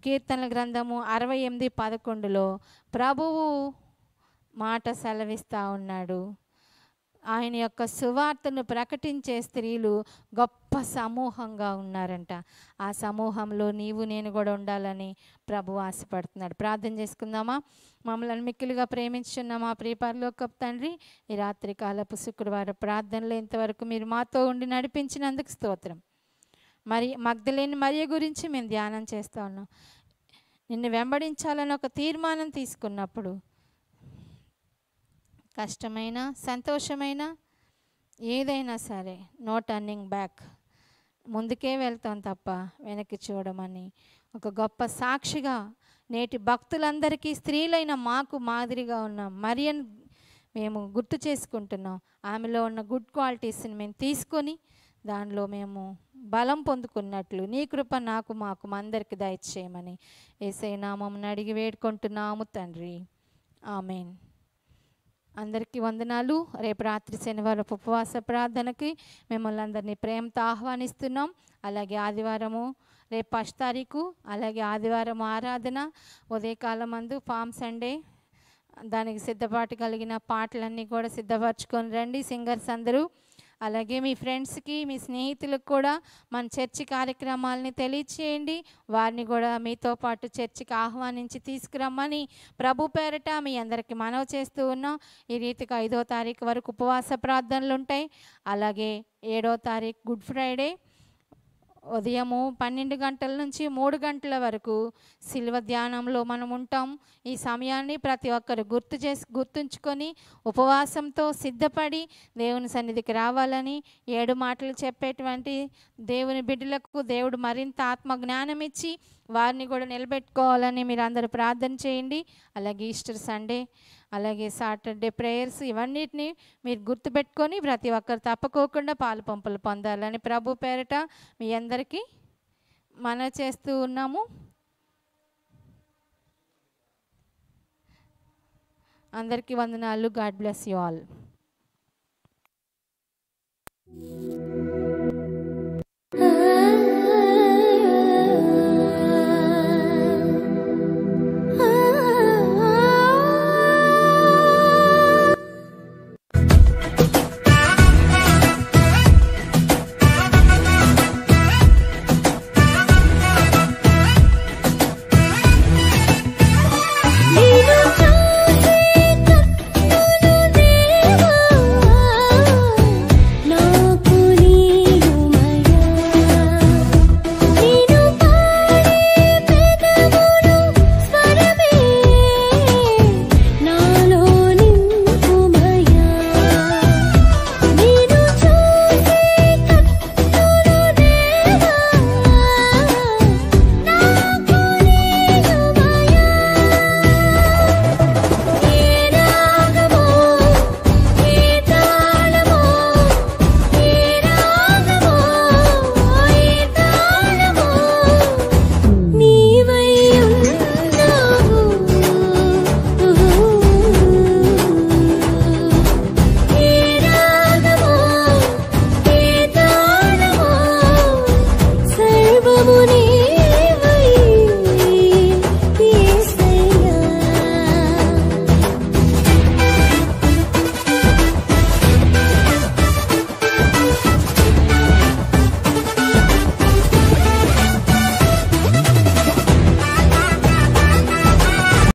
కీర్తనల గ్రంథము 68:11లో ప్రభువు మాట సెలవిస్తూ ఉన్నాడు. ఆయన యొక్క సువార్తను ప్రకటించే స్త్రీలు గొప్ప సమూహంగా ఉన్నారంట. ఆ సమూహంలో నీవు నేను కూడా ఉండాలని ప్రభు ఆశపడుతున్నాడు. ప్రార్థన చేసుకుందామా? మమ్మల్ని మిక్కిలిగా ప్రేమించున్న మా ప్రియ పరలోకపు తండ్రి, ఈ రాత్రికాలపు శుక్రవారం ప్రార్థనలో ఇంతవరకు మీరు మాతో ఉండి నడిపించినందుకు స్తోత్రం. మరి మగ్దలేని మరియ గురించి మేము ధ్యానం చేస్తూ ఉన్నాం. నిన్ను వెంబడించాలని ఒక తీర్మానం తీసుకున్నప్పుడు కష్టమైన, సంతోషమైన, ఏదైనా సరే నో టర్నింగ్ బ్యాక్, ముందుకే వెళ్తాం తప్ప వెనక్కి చూడమని ఒక గొప్ప సాక్షిగా నేటి భక్తులందరికీ, స్త్రీలైన మాకు మాదిరిగా ఉన్న మరియను మేము గుర్తు చేసుకుంటున్నాం. ఆమెలో ఉన్న గుడ్ క్వాలిటీస్ని మేము తీసుకొని దానిలో మేము బలం పొందుకున్నట్లు నీ కృప నాకు మాకు అందరికి దయచేయమని యేసయ్య నామమున అడిగి వేడుకుంటున్నాము తండ్రి. ఆమేన్. అందరికీ వందనాలు. రేపు రాత్రి శనివారం ఉపవాస ప్రార్థనకి మిమ్మల్ని అందరినీ ప్రేమతో ఆహ్వానిస్తున్నాం. అలాగే ఆదివారము రేపు 1 తారీఖు, అలాగే ఆదివారం ఆరాధన ఉదయకాలం మందు ఫామ్ సండే, దానికి సిద్ధపాటు కలిగిన పాటలన్నీ కూడా సిద్ధపరచుకొని రండి సింగర్స్ అందరూ. అలాగే మీ ఫ్రెండ్స్కి, మీ స్నేహితులకు కూడా మన చర్చి కార్యక్రమాలని తెలియచేయండి. వారిని కూడా మీతో పాటు చర్చికి ఆహ్వానించి తీసుకురమ్మని ప్రభు పేరట మీ అందరికీ మనవి చేస్తూ ఉన్నాం. ఈ రీతిగా 5వ తారీఖు వరకు ఉపవాస ప్రార్థనలు ఉంటాయి. అలాగే 7వ తారీఖు గుడ్ ఫ్రైడే ఉదయము 12 గంటల నుంచి 3 గంటల వరకు శిలువ ధ్యానంలో మనం ఉంటాం. ఈ సమయాన్ని ప్రతి ఒక్కరు గుర్తుంచుకొని ఉపవాసంతో సిద్ధపడి దేవుని సన్నిధికి రావాలని, 7 మాటలు చెప్పేటువంటి దేవుని బిడ్డలకు దేవుడు మరింత ఆత్మ జ్ఞానం ఇచ్చి వారిని కూడా నిలబెట్టుకోవాలని మీరు అందరూ ప్రార్థన చేయండి. అలాగే ఈస్టర్ సండే, అలాగే సాటర్డే ప్రేయర్స్, ఇవన్నిటిని మీరు గుర్తుపెట్టుకొని ప్రతి ఒక్కరు తప్పకోకుండా పాలు పంపులు పొందాలని ప్రభు పేరట మీ అందరికీ మనవి చేస్తూ ఉన్నాము. అందరికీ వందనాలు. God bless you all.